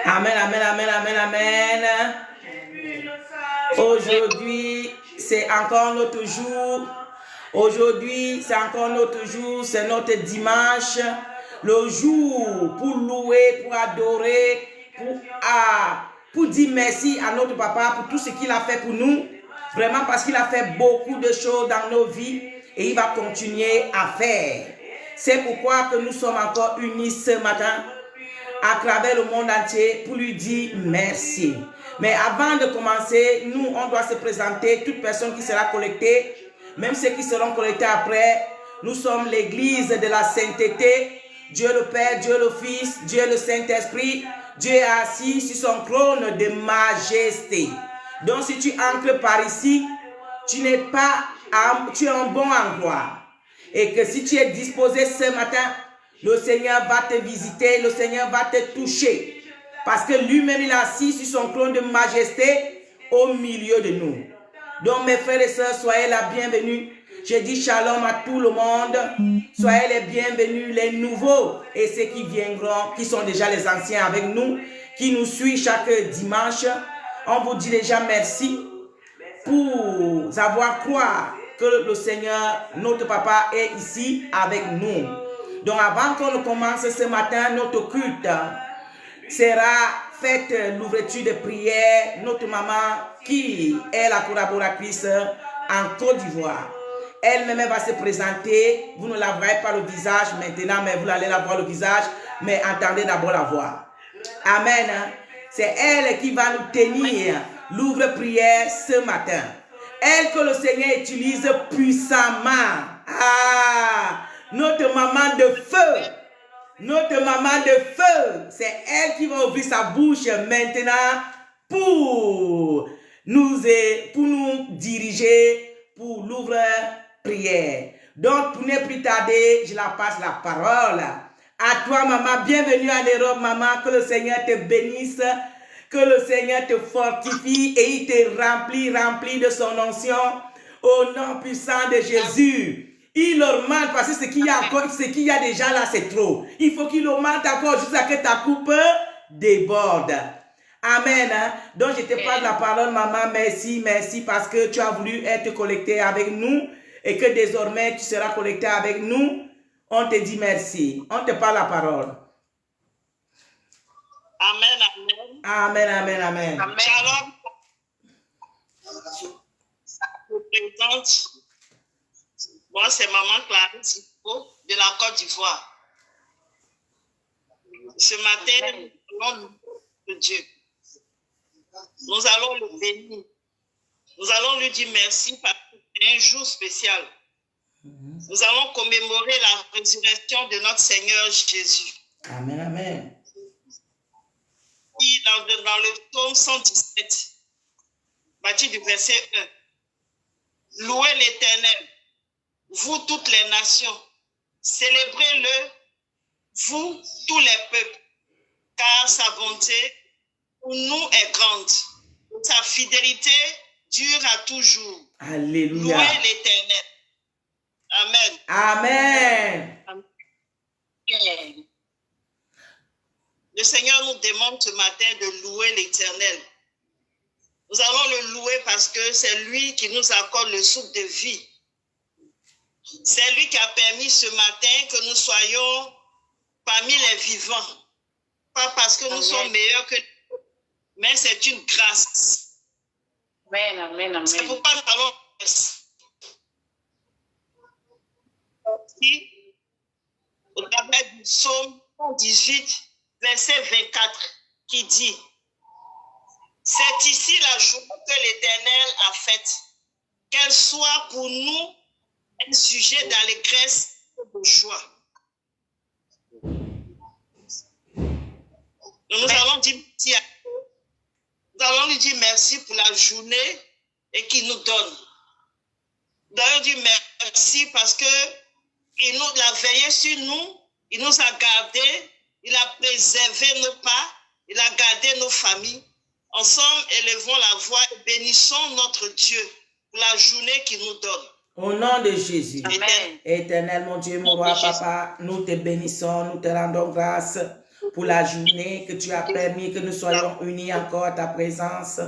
Amen, amen, amen, amen, amen. Aujourd'hui, c'est encore notre jour. Aujourd'hui, c'est encore notre jour. C'est notre dimanche. Le jour pour louer, pour adorer, pour dire merci à notre papa pour tout ce qu'il a fait pour nous. Vraiment parce qu'il a fait beaucoup de choses dans nos vies et il va continuer à faire. C'est pourquoi que nous sommes encore unis ce matin à travers le monde entier pour lui dire merci. Mais avant de commencer, nous, on doit se présenter, toute personne qui sera connectée, même ceux qui seront connectés après. Nous sommes l'église de la sainteté. Dieu le Père, Dieu le Fils, Dieu le Saint-Esprit. Dieu est assis sur son trône de majesté. Donc si tu entres par ici, tu es un bon endroit. Et que si tu es disposé ce matin, le Seigneur va te visiter, le Seigneur va te toucher. Parce que lui-même, il est assis sur son trône de majesté au milieu de nous. Donc mes frères et sœurs, soyez la bienvenue. Je dis shalom à tout le monde. Soyez les bienvenus, les nouveaux et ceux qui viendront, qui sont déjà les anciens avec nous, qui nous suivent chaque dimanche. On vous dit déjà merci pour avoir cru que le Seigneur, notre papa, est ici avec nous. Donc avant qu'on commence ce matin, notre culte sera faite l'ouverture de prière. Notre maman, qui est la collaboratrice en Côte d'Ivoire, elle-même va se présenter. Vous ne la voyez pas le visage maintenant, mais vous allez la voir le visage, mais entendez d'abord la voix. Amen. C'est elle qui va nous tenir l'ouvre-prière ce matin. Elle que le Seigneur utilise puissamment. Notre maman de feu. Notre maman de feu. C'est elle qui va ouvrir sa bouche maintenant pour nous diriger pour l'ouvre-prière. Donc, pour ne plus tarder, je la passe la parole. À toi, maman, bienvenue en Europe, maman, que le Seigneur te bénisse, que le Seigneur te fortifie et il te remplit de son onction au nom puissant de Jésus. Il augmente parce que ce qu'il y a déjà là, c'est trop. Il faut qu'il augmente encore jusqu'à ce que ta coupe déborde. Amen. Donc, je te passe la parole, maman. Merci, merci parce que tu as voulu être connecté avec nous et que désormais tu seras connecté avec nous. On te dit merci. On te parle la parole. Amen, amen. Amen, amen, amen. Amen. Shalom. Je me présente. Moi, c'est maman Clarisse de la Côte d'Ivoire. Ce matin, nous allons louer Dieu. Nous allons le bénir. Nous allons lui dire merci parce que c'est un jour spécial. Nous allons commémorer la résurrection de notre Seigneur Jésus. Amen, amen. Dans le psaume 117, partir du verset 1. Louez l'Éternel, vous toutes les nations. Célébrez-le, vous tous les peuples, car sa bonté pour nous est grande. Sa fidélité dure à toujours. Alléluia. Louez l'Éternel. Amen. Amen. Amen. Le Seigneur nous demande ce matin de louer l'Éternel. Nous allons le louer parce que c'est lui qui nous accorde le souffle de vie. C'est lui qui a permis ce matin que nous soyons parmi les vivants. Pas parce que nous sommes meilleurs que nous, mais c'est une grâce. Amen, amen, amen. C'est pourquoi nous allons au travers du psaume 18, verset 24, qui dit: c'est ici la journée que l'Éternel a faite, qu'elle soit pour nous un sujet d'allégresse et de joie. Nous allons dire merci à Dieu. Nous allons lui dire merci pour la journée et qu'il nous donne. Nous allons dire merci parce que il nous a veillé sur nous, il nous a gardés, il a préservé nos pas, il a gardé nos familles. Ensemble, élevons la voix et bénissons notre Dieu pour la journée qu'il nous donne. Au nom de Jésus. Amen. Éternel, mon Dieu, mon roi, papa, nous te bénissons, nous te rendons grâce pour la journée que tu as permis que nous soyons unis encore à ta présence.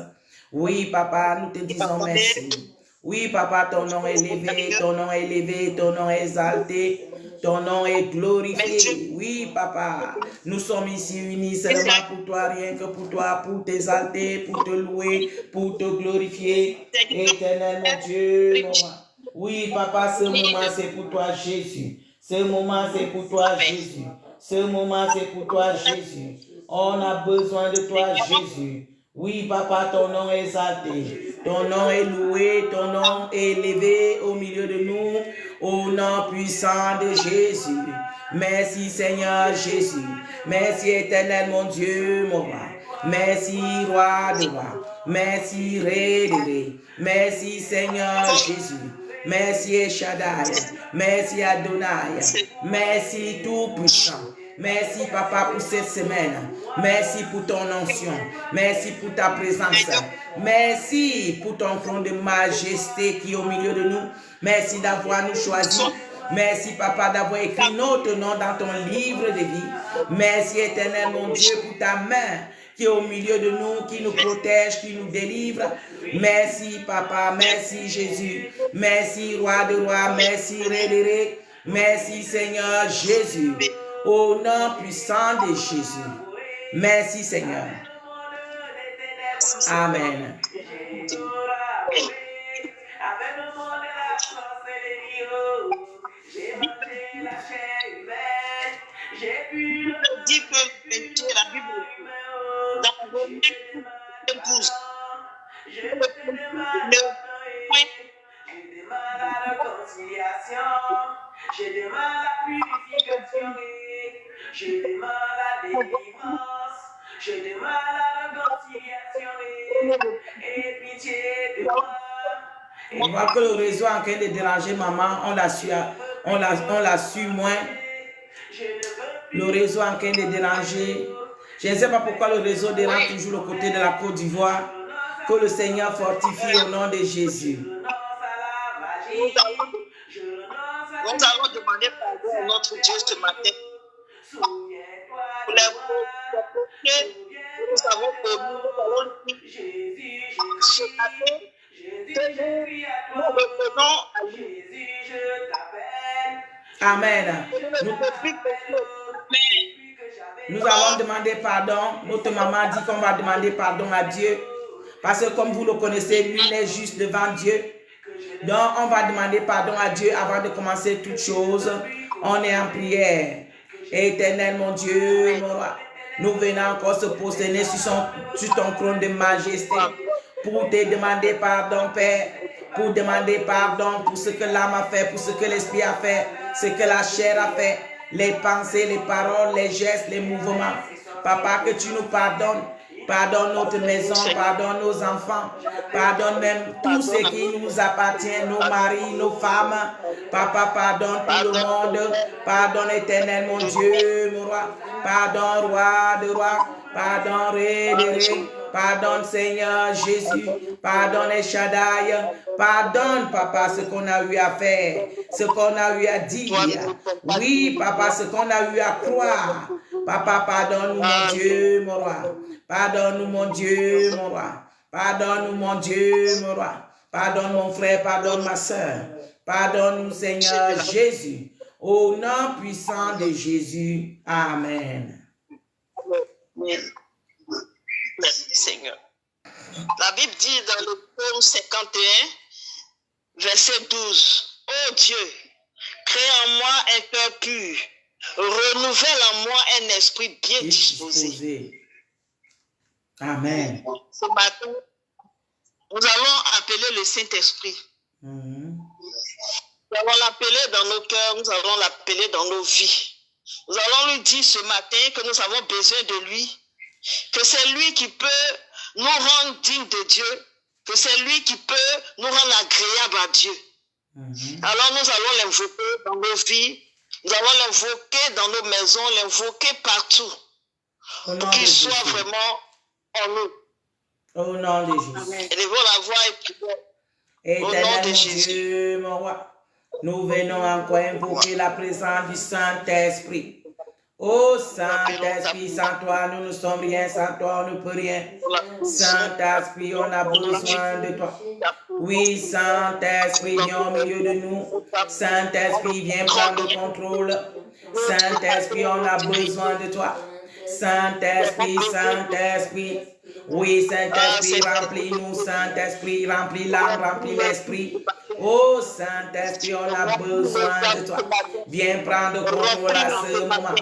Oui, papa, nous te disons merci. Oui, papa, ton nom est élevé, ton nom est élevé, ton nom est exalté, ton nom est glorifié. Oui, papa, nous sommes ici unis seulement pour toi, rien que pour toi, pour t'exalter, pour te louer, pour te glorifier. Éternel, mon Dieu, mon roi. Oui, papa, ce moment, c'est pour toi, Jésus. Ce moment, c'est pour toi, Jésus. Ce moment, c'est pour toi, Jésus. On a besoin de toi, Jésus. Oui, papa, ton nom est exalté. Ton nom est loué, ton nom est élevé au milieu de nous, au nom puissant de Jésus. Merci, Seigneur Jésus. Merci, éternel, mon Dieu, mon roi. Merci, roi de rois. Merci, ré de ré. Merci, Seigneur Jésus. Merci, Shaddai. Merci, Adonai. Merci, Tout-Puissant. Merci, papa, pour cette semaine. Merci pour ton onction. Merci pour ta présence. Merci pour ton trône de majesté qui est au milieu de nous. Merci d'avoir nous choisi. Merci, papa, d'avoir écrit notre nom dans ton livre de vie. Merci, éternel, mon Dieu, pour ta main qui est au milieu de nous, qui nous protège, qui nous délivre. Merci, papa. Merci, Jésus. Merci, roi de rois. Merci, Rédéré. Merci, Seigneur Jésus. Au nom puissant de Jésus. Merci, Seigneur. Amen. Dit que la Bible dans Romains 12, Je demande la réconciliation, je demande la purification, je demande la délivrance, je demande la réconciliation et pitié de moi. On voit que le réseau est en train de déranger maman, on l'a su moins. Le réseau est en train de déranger. Je ne sais pas pourquoi le réseau dérange toujours le côté de la Côte d'Ivoire. Que le Seigneur fortifie au nom de Jésus. nous allons demander pardon à notre Dieu ce matin. Pour les que nous avons commis, nous allons dire ce matin que nous revenons à lui. Amen. Nous allons demander pardon. Notre maman dit qu'on va demander pardon à Dieu. Parce que comme vous le connaissez, lui n'est juste devant Dieu. Donc on va demander pardon à Dieu avant de commencer toutes choses. On est en prière. Éternel mon Dieu, mon roi, nous venons encore se prosterner sur ton trône de majesté pour te demander pardon, Père. Pour demander pardon pour ce que l'âme a fait, pour ce que l'esprit a fait, ce que la chair a fait, les pensées, les paroles, les gestes, les mouvements. Papa, que tu nous pardonnes. Pardonne notre maison, pardonne nos enfants, pardonne même tout ce qui nous appartient, nos maris, nos femmes. Papa, pardonne tout le monde. Pardonne éternel, mon Dieu, mon roi. Pardonne, roi de roi. Pardonne, ré de ré. Pardonne, Seigneur Jésus. Pardonne, El Shaddai. Pardonne, papa, ce qu'on a eu à faire, ce qu'on a eu à dire. Oui, papa, ce qu'on a eu à croire. Papa, pardonne-nous, mon Dieu, mon roi. Pardonne-nous, mon Dieu, mon roi. Pardonne-nous, mon Dieu, mon roi. Pardonne mon frère, pardonne ma soeur. Pardonne-nous, Seigneur Jésus. Au nom puissant de Jésus. Amen. Merci, Seigneur. La Bible dit dans le psaume 51, verset 12. Ô Dieu, crée en moi un cœur pur. Renouvelle en moi un esprit bien disposé. Amen. Ce matin, nous allons appeler le Saint-Esprit. Nous allons l'appeler dans nos cœurs, nous allons l'appeler dans nos vies. Nous allons lui dire ce matin que nous avons besoin de lui, que c'est lui qui peut nous rendre dignes de Dieu, que c'est lui qui peut nous rendre agréables à Dieu. Alors nous allons l'invoquer dans nos vies, nous allons l'invoquer dans nos maisons, l'invoquer partout, pour qu'il soit vraiment en nous. Au nom de Jésus. Élevons la voix et prions. Éternel, de mon Jésus. Dieu, mon roi, nous venons encore invoquer la présence du Saint-Esprit. Ô Saint-Esprit, sans toi, nous ne sommes rien, sans toi, on ne peut rien. Saint-Esprit, on a besoin de toi. Oui, Saint-Esprit, viens au milieu de nous. Saint-Esprit, viens prendre le contrôle. Saint-Esprit, on a besoin de toi. Saint-Esprit, Saint-Esprit. Oui, Saint-Esprit, remplis-nous. Saint-Esprit, remplis l'âme, remplis l'esprit. Oh, Saint-Esprit, on a besoin de toi. Viens prendre contrôle à ce moment.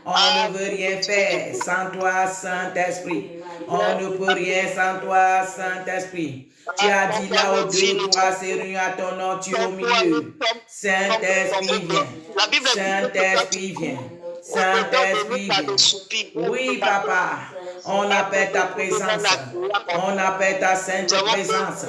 On ne veut rien faire sans toi, Saint-Esprit. On ne peut rien sans toi, Saint-Esprit. Tu as dit là où 2 ou 3 se réunissent à ton nom, tu es au milieu. Saint-Esprit, viens. Saint-Esprit, viens. Saint-Esprit, viens. Oui, papa, on appelle ta présence. On appelle ta sainte présence.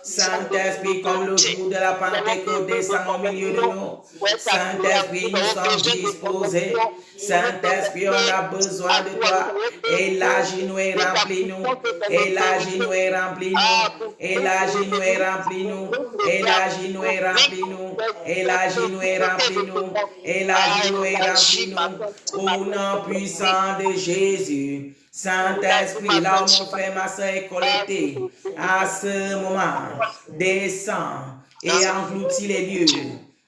Saint-Esprit, comme le jour de la Pentecôte, descend au milieu de nous. Saint-Esprit, nous sommes disposés. Saint-Esprit, on a besoin de toi. Élargis-nous et remplis-nous. Élargis-nous et remplis-nous. Élargis-nous et remplis-nous. Élargis-nous et remplis-nous. Élargis-nous et remplis-nous. Élargis-nous et remplis-nous. Au nom puissant de Jésus. Saint-Esprit, là où mon frère, ma soeur est collecté, à ce moment, descends et engloutis les lieux.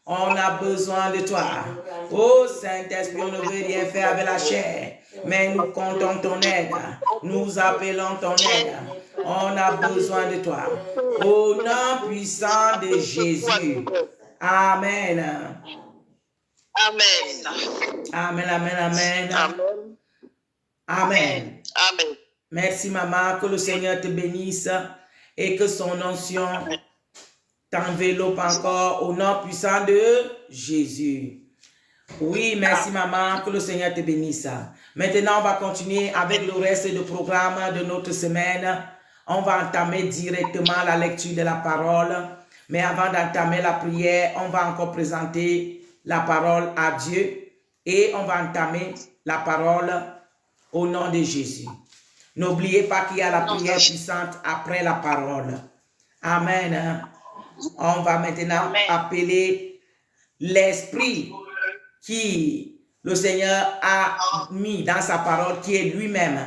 On a besoin de toi. Oh Saint-Esprit, on ne veut rien faire avec la chair, mais nous comptons ton aide. Nous appelons ton aide. On a besoin de toi. Au nom puissant de Jésus. Amen. Amen. Amen, amen, amen. Amen. Amen. Amen. Merci, maman. Que le Seigneur te bénisse et que son onction t'enveloppe encore au nom puissant de Jésus. Oui, merci, maman. Que le Seigneur te bénisse. Maintenant, on va continuer avec le reste du programme de notre semaine. On va entamer directement la lecture de la parole. Mais avant d'entamer la prière, on va encore présenter la parole à Dieu et on va entamer la parole au nom de Jésus. N'oubliez pas qu'il y a la prière puissante après la parole. Amen. On va maintenant appeler l'esprit qui le Seigneur a mis dans sa parole, qui est lui-même.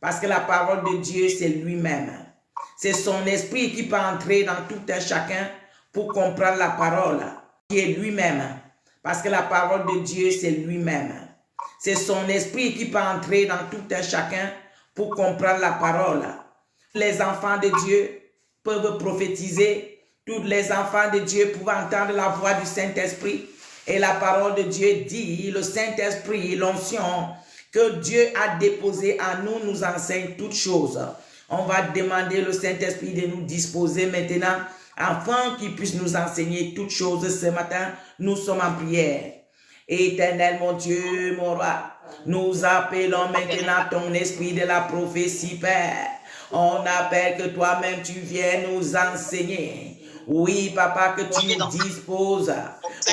Parce que la parole de Dieu, c'est lui-même. C'est son esprit qui peut entrer dans tout un chacun pour comprendre la parole, qui est lui-même. Parce que la parole de Dieu, c'est lui-même. C'est son esprit qui peut entrer dans tout un chacun pour comprendre la parole. Les enfants de Dieu peuvent prophétiser. Tous les enfants de Dieu peuvent entendre la voix du Saint-Esprit. Et la parole de Dieu dit, le Saint-Esprit, l'onction que Dieu a déposée en nous, nous enseigne toutes choses. On va demander au Saint-Esprit de nous disposer maintenant afin qu'il puisse nous enseigner toutes choses ce matin. Nous sommes en prière. Éternel, mon Dieu, mon roi, nous appelons maintenant ton esprit de la prophétie, Père. On appelle que toi-même tu viens nous enseigner. Oui, papa, que tu nous disposes.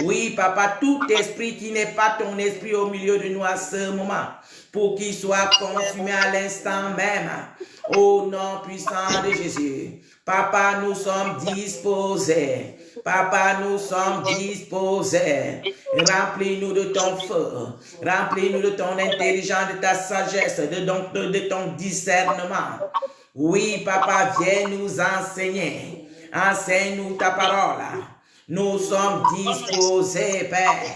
Oui, papa, tout esprit qui n'est pas ton esprit au milieu de nous à ce moment, pour qu'il soit consumé à l'instant même. Au nom puissant de Jésus. Papa, nous sommes disposés. Papa, nous sommes disposés. Remplis-nous de ton feu. Remplis-nous de ton intelligence, de ta sagesse, de ton discernement. Oui, papa, viens nous enseigner. Enseigne-nous ta parole. Nous sommes disposés, Père,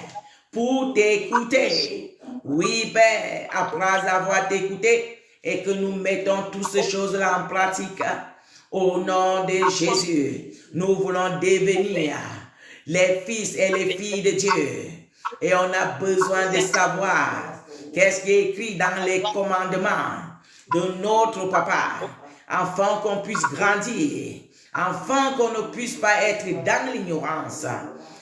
pour t'écouter. Oui, Père, après avoir t'écouté et que nous mettons toutes ces choses-là en pratique. Au nom de Jésus, nous voulons devenir les fils et les filles de Dieu. Et on a besoin de savoir qu'est-ce qui est écrit dans les commandements de notre papa, afin qu'on puisse grandir, afin qu'on ne puisse pas être dans l'ignorance.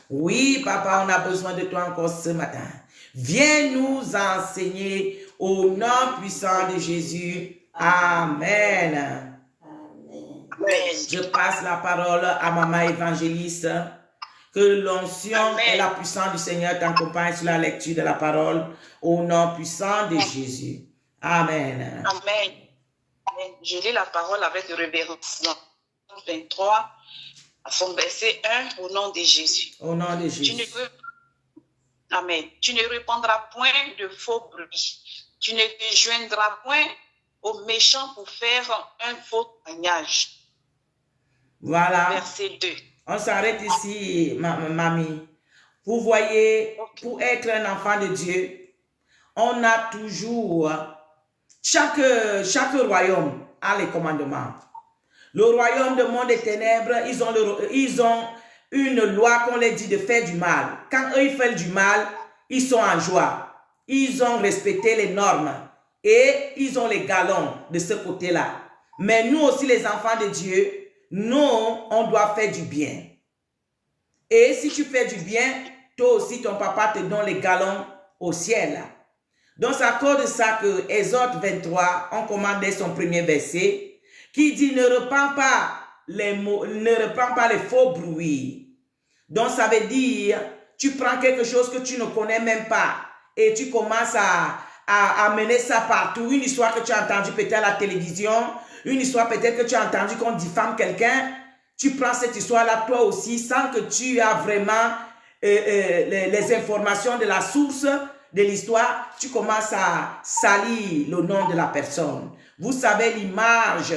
Oui, papa, on a besoin de toi encore ce matin. Viens nous enseigner au nom puissant de Jésus. Amen. Je passe la parole à maman évangéliste. Que l'onction et la puissance du Seigneur t'accompagnent sur la lecture de la parole au nom puissant de Jésus. Amen. Amen. Je lis la parole avec révérence. 23. Verset 1, au nom de Jésus. Au nom de Jésus. Amen. Tu ne répandras point de faux bruits. Tu ne te joindras point aux méchants pour faire un faux témoignage. Voilà. Verset 2. On s'arrête ici, mamie. Vous voyez, pour être un enfant de Dieu, on a toujours, chaque royaume a les commandements. Le royaume du monde des ténèbres, ils ont une loi qu'on leur dit de faire du mal. Quand eux, ils font du mal, ils sont en joie. Ils ont respecté les normes et ils ont les galons de ce côté-là. Mais nous aussi, les enfants de Dieu, nous, on doit faire du bien. Et si tu fais du bien, toi aussi, ton papa te donne les galons au ciel. Donc, c'est à cause de ça que Exode 23, on commandait son premier verset, qui dit ne reprends pas les faux bruits. Donc, ça veut dire, tu prends quelque chose que tu ne connais même pas et tu commences à mener ça partout. Une histoire que tu as entendue peut-être à la télévision, une histoire peut-être que tu as entendu qu'on diffame quelqu'un. Tu prends cette histoire-là toi aussi sans que tu aies vraiment les informations de la source de l'histoire. Tu commences à salir le nom de la personne. Vous savez, l'image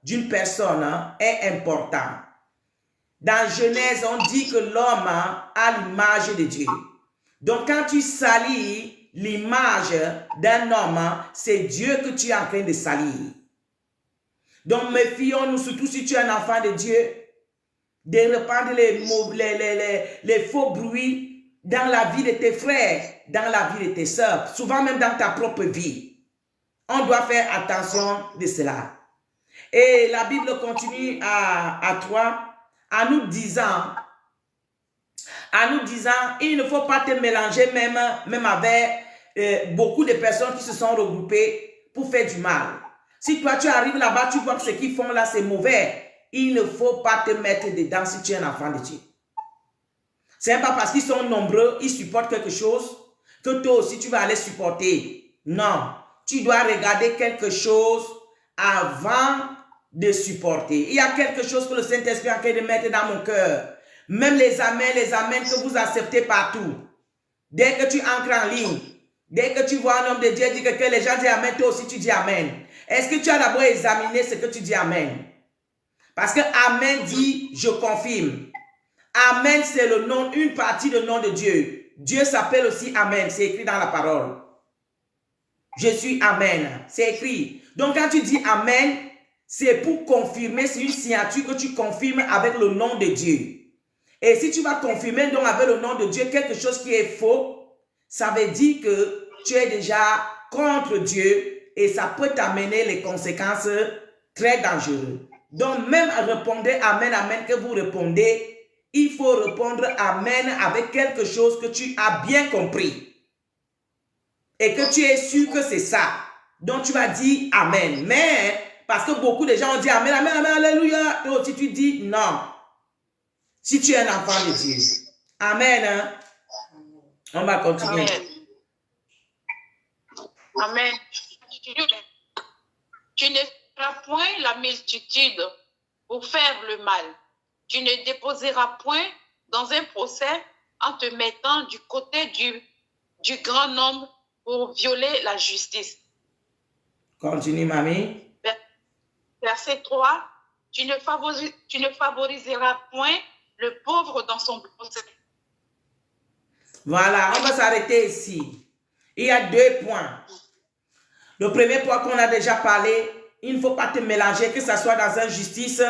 d'une personne est importante. Dans Genèse, on dit que l'homme a l'image de Dieu. Donc, quand tu salis l'image d'un homme, c'est Dieu que tu es en train de salir. Donc, méfions-nous, surtout si tu es un enfant de Dieu, de répandre les faux bruits dans la vie de tes frères, dans la vie de tes sœurs, souvent même dans ta propre vie. On doit faire attention de cela. Et la Bible continue à 3 en nous disant, il ne faut pas te mélanger même avec beaucoup de personnes qui se sont regroupées pour faire du mal. Si toi tu arrives là-bas, tu vois que ce qu'ils font là c'est mauvais, il ne faut pas te mettre dedans si tu es un enfant de Dieu. Ce n'est pas parce qu'ils sont nombreux, ils supportent quelque chose, que toi aussi tu vas aller supporter. Non, tu dois regarder quelque chose avant de supporter. Il y a quelque chose que le Saint-Esprit est en train de mettre dans mon cœur. Même les amens que vous acceptez partout. Dès que tu entres en ligne, dès que tu vois un homme de Dieu dire que les gens disent amen, toi aussi tu dis amen. Est-ce que tu as d'abord examiné ce que tu dis amen? Parce que amen dit je confirme. Amen c'est le nom, une partie du nom de Dieu. Dieu s'appelle aussi amen, c'est écrit dans la parole. Je suis amen, c'est écrit. Donc quand tu dis amen, c'est pour confirmer, c'est une signature que tu confirmes avec le nom de Dieu. Et si tu vas confirmer donc avec le nom de Dieu quelque chose qui est faux, ça veut dire que tu es déjà contre Dieu et ça peut t'amener les conséquences très dangereuses. Donc même répondez amen, amen que vous répondez, il faut répondre amen avec quelque chose que tu as bien compris. Et que tu es sûr que c'est ça. Donc tu vas dire amen. Mais parce que beaucoup de gens ont dit amen, amen, amen, alléluia. Donc si tu dis non. Si tu es un enfant de Dieu. Amen. Hein? On va continuer. Amen. Amen. Tu ne feras point la multitude pour faire le mal. Tu ne déposeras point dans un procès en te mettant du côté du grand nombre pour violer la justice. Continue, mamie. Verset 3. Tu ne favoriseras point le pauvre dans son procès. Voilà, on va s'arrêter ici. Il y a 2 points. Le premier point qu'on a déjà parlé, il ne faut pas te mélanger, que ce soit dans une justice,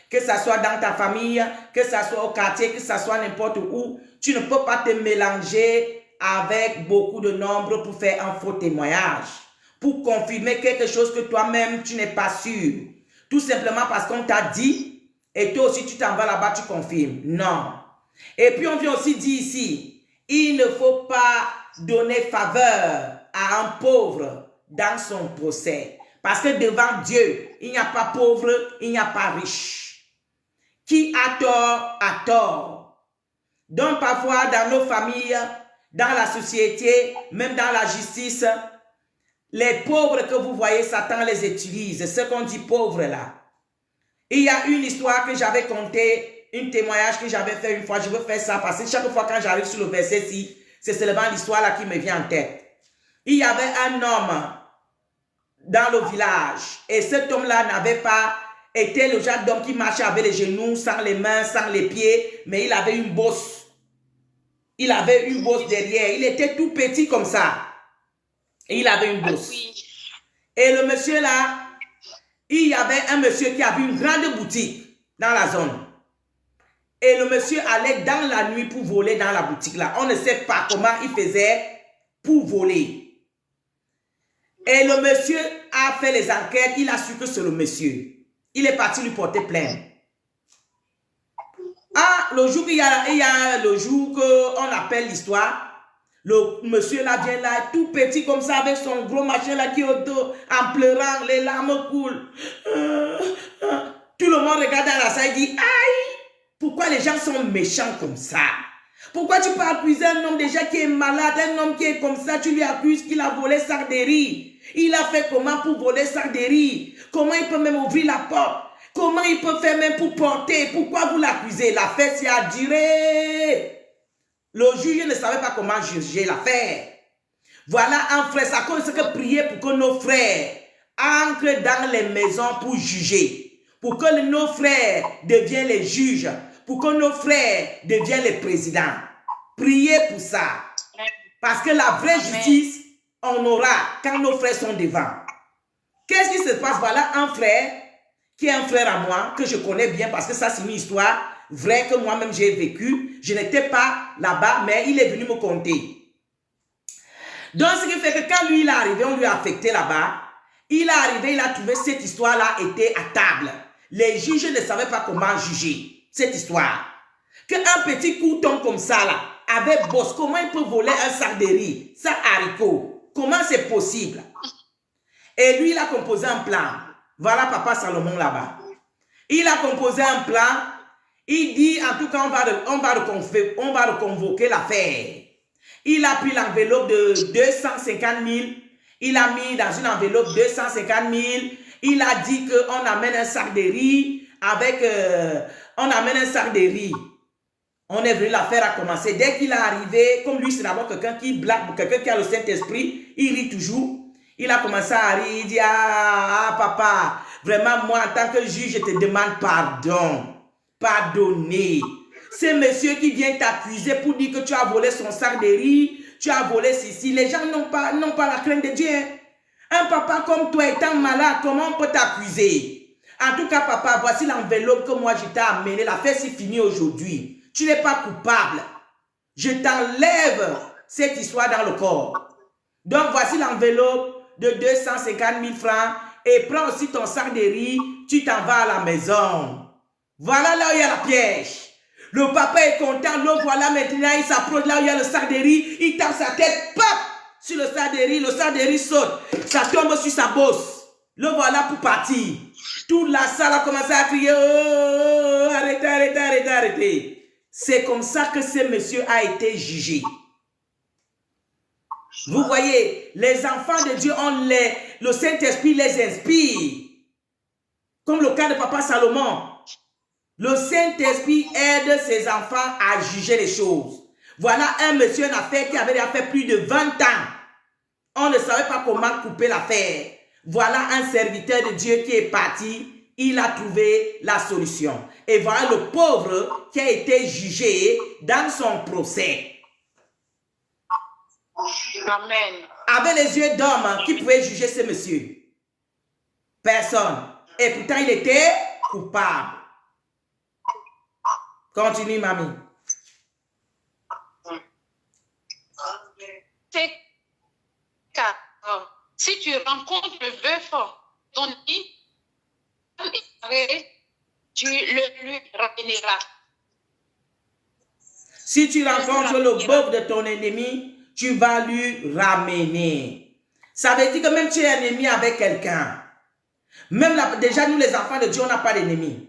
que ce soit dans ta famille, que ce soit au quartier, que ce soit n'importe où. Tu ne peux pas te mélanger avec beaucoup de nombre pour faire un faux témoignage, pour confirmer quelque chose que toi-même tu n'es pas sûr. Tout simplement parce qu'on t'a dit, et toi aussi tu t'en vas là-bas, tu confirmes. Non. Et puis on vient aussi dire ici, il ne faut pas donner faveur à un pauvre dans son procès. Parce que devant Dieu, il n'y a pas pauvre, il n'y a pas riche. Qui a tort, a tort. Donc parfois dans nos familles, dans la société, même dans la justice, les pauvres que vous voyez, Satan les utilise. Ce qu'on dit pauvres là. Il y a une histoire que j'avais contée un témoignage que j'avais fait une fois. Je veux faire ça parce que chaque fois quand j'arrive sur le verset-ci, c'est seulement l'histoire là qui me vient en tête. Il y avait un homme dans le village et cet homme-là n'avait pas été le genre d'homme qui marchait avec les genoux, sans les mains, sans les pieds, mais il avait une bosse. Il avait une bosse derrière. Il était tout petit comme ça. Et il avait une bosse. Et le monsieur là, il y avait un monsieur qui avait une grande boutique dans la zone. Et le monsieur allait dans la nuit pour voler dans la boutique là. On ne sait pas comment il faisait pour voler. Et le monsieur a fait les enquêtes. Il a su que c'est le monsieur. Il est parti lui porter plainte. Ah, le jour qu'il y a le jour qu'on appelle l'histoire, le monsieur là vient là, tout petit comme ça, avec son gros machin là qui est au dos, en pleurant, les larmes coulent. Tout le monde regarde dans la salle et dit, aïe, pourquoi les gens sont méchants comme ça? Pourquoi tu peux accuser un homme déjà qui est malade, un homme qui est comme ça, tu lui accuses qu'il a volé sac de riz. Il a fait comment pour voler sac de riz? Comment il peut même ouvrir la porte? Comment il peut faire même pour porter? Pourquoi vous l'accusez? L'affaire s'y a duré. Le juge ne savait pas comment juger l'affaire. Voilà un frère, ça cause que prier pour que nos frères entrent dans les maisons pour juger. Pour que nos frères deviennent les juges. Pour que nos frères deviennent les présidents. Priez pour ça. Parce que la vraie justice, on aura quand nos frères sont devant. Qu'est-ce qui se passe? Voilà un frère qui est un frère à moi, que je connais bien parce que ça c'est une histoire vraie que moi-même j'ai vécue. Je n'étais pas là-bas, mais il est venu me conter. Donc ce qui fait que quand lui il est arrivé, on lui a affecté là-bas. Il est arrivé, il a trouvé cette histoire-là était à table. Les juges ne savaient pas comment juger cette histoire. Qu'un petit couton comme ça là, avec bosse, comment il peut voler un sac de riz, ça haricot? Comment c'est possible? Et lui il a composé un plan. Voilà Papa Salomon là-bas. Il a composé un plan. Il dit, en tout cas, on va reconvoquer l'affaire. Il a pris l'enveloppe de 250 000. Il a mis dans une enveloppe 250 000. Il a dit qu'on amène un sac de riz avec... on amène un sac de riz. On est venu, l'affaire a commencé. Dès qu'il est arrivé, comme lui, c'est d'abord quelqu'un qui blague, quelqu'un qui a le Saint-Esprit, il rit toujours. Il a commencé à rire, il dit, ah, papa, vraiment, moi, en tant que juge, je te demande pardon. Pardonnez. C'est monsieur qui vient t'accuser pour dire que tu as volé son sac de riz, tu as volé ceci. Les gens n'ont pas la crainte de Dieu. Un papa comme toi étant malade, comment on peut t'accuser? En tout cas, papa, voici l'enveloppe que moi, je t'ai amenée. L'affaire s'est finie aujourd'hui. Tu n'es pas coupable. Je t'enlève cette histoire dans le corps. Donc, voici l'enveloppe de 250 000 francs et prends aussi ton sac de riz, tu t'en vas à la maison. Voilà là où il y a la piège. Le papa est content, le voilà maintenant, il s'approche là où il y a le sac de riz, il tape sa tête, pop, sur le sac de riz saute, ça tombe sur sa bosse. Le voilà pour partir. Toute la salle a commencé à crier, oh, arrêtez, arrêtez, arrêtez, arrêtez. C'est comme ça que ce monsieur a été jugé. Vous voyez, les enfants de Dieu ont le Saint-Esprit les inspire. Comme le cas de Papa Salomon. Le Saint-Esprit aide ses enfants à juger les choses. Voilà un monsieur, une affaire qui avait déjà fait plus de 20 ans. On ne savait pas comment couper l'affaire. Voilà un serviteur de Dieu qui est parti. Il a trouvé la solution. Et voilà le pauvre qui a été jugé dans son procès. Amen. Avec les yeux d'homme, qui pouvait juger ce monsieur? Personne. Et pourtant, il était coupable. Continue, mamie. C'est car si tu rencontres le veuf, ton dit, tu le lui ramèneras. Si tu rencontres le bœuf de ton ennemi, tu vas lui ramener. Ça veut dire que même tu es ennemi avec quelqu'un. Même là, déjà, nous les enfants de Dieu, on n'a pas d'ennemi.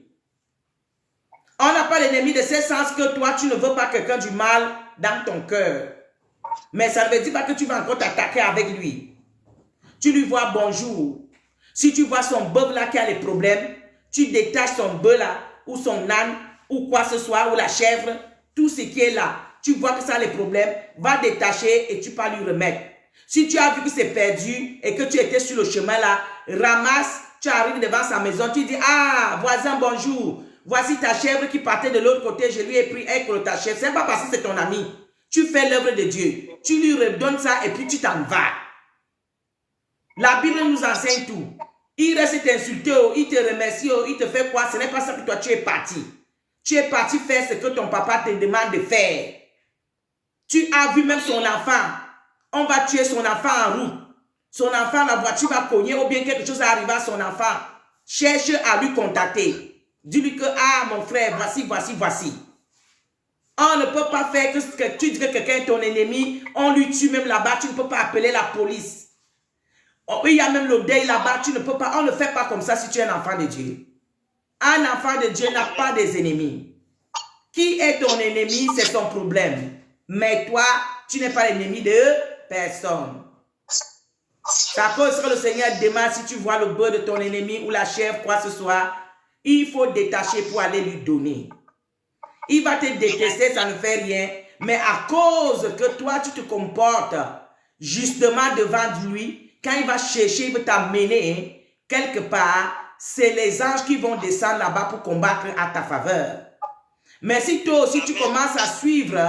On n'a pas d'ennemi de ce sens que toi, tu ne veux pas quelqu'un du mal dans ton cœur. Mais ça ne veut dire pas que tu vas encore t'attaquer avec lui. Tu lui vois bonjour. Si tu vois son bœuf là qui a les problèmes, tu détaches son bœuf là ou son âne, ou quoi que ce soit, ou la chèvre, tout ce qui est là, tu vois que ça a les problèmes, va détacher et tu peux lui remettre. Si tu as vu que c'est perdu et que tu étais sur le chemin là, ramasse, tu arrives devant sa maison, tu dis, ah, voisin, bonjour, voici ta chèvre qui partait de l'autre côté, je lui ai pris un de ta chèvre. C'est pas parce que c'est ton ami. Tu fais l'œuvre de Dieu. Tu lui redonnes ça et puis tu t'en vas. La Bible nous enseigne tout. Il reste t'insulter, il te remercie, il te fait quoi? Ce n'est pas ça que toi tu es parti. Tu es parti faire ce que ton papa te demande de faire. Tu as vu même son enfant. On va tuer son enfant en route. Son enfant, la voiture va cogner ou bien quelque chose va arriver à son enfant. Cherche à lui contacter. Dis-lui que, ah mon frère, voici. On ne peut pas faire que tu dis que quelqu'un est ton ennemi, on lui tue même là-bas, tu ne peux pas appeler la police. Oh, il y a même le deuil là-bas, tu ne peux pas, on ne fait pas comme ça si tu es un enfant de Dieu. Un enfant de Dieu n'a pas des ennemis. Qui est ton ennemi, c'est son problème. Mais toi, tu n'es pas l'ennemi de personne. C'est à cause que le Seigneur demande si tu vois le bœuf de ton ennemi ou la chèvre, quoi que ce soit, il faut détacher pour aller lui donner. Il va te détester, ça ne fait rien. Mais à cause que toi, tu te comportes justement devant lui, quand il va chercher, il veut t'amener quelque part, c'est les anges qui vont descendre là-bas pour combattre à ta faveur. Mais si toi aussi tu commences à suivre,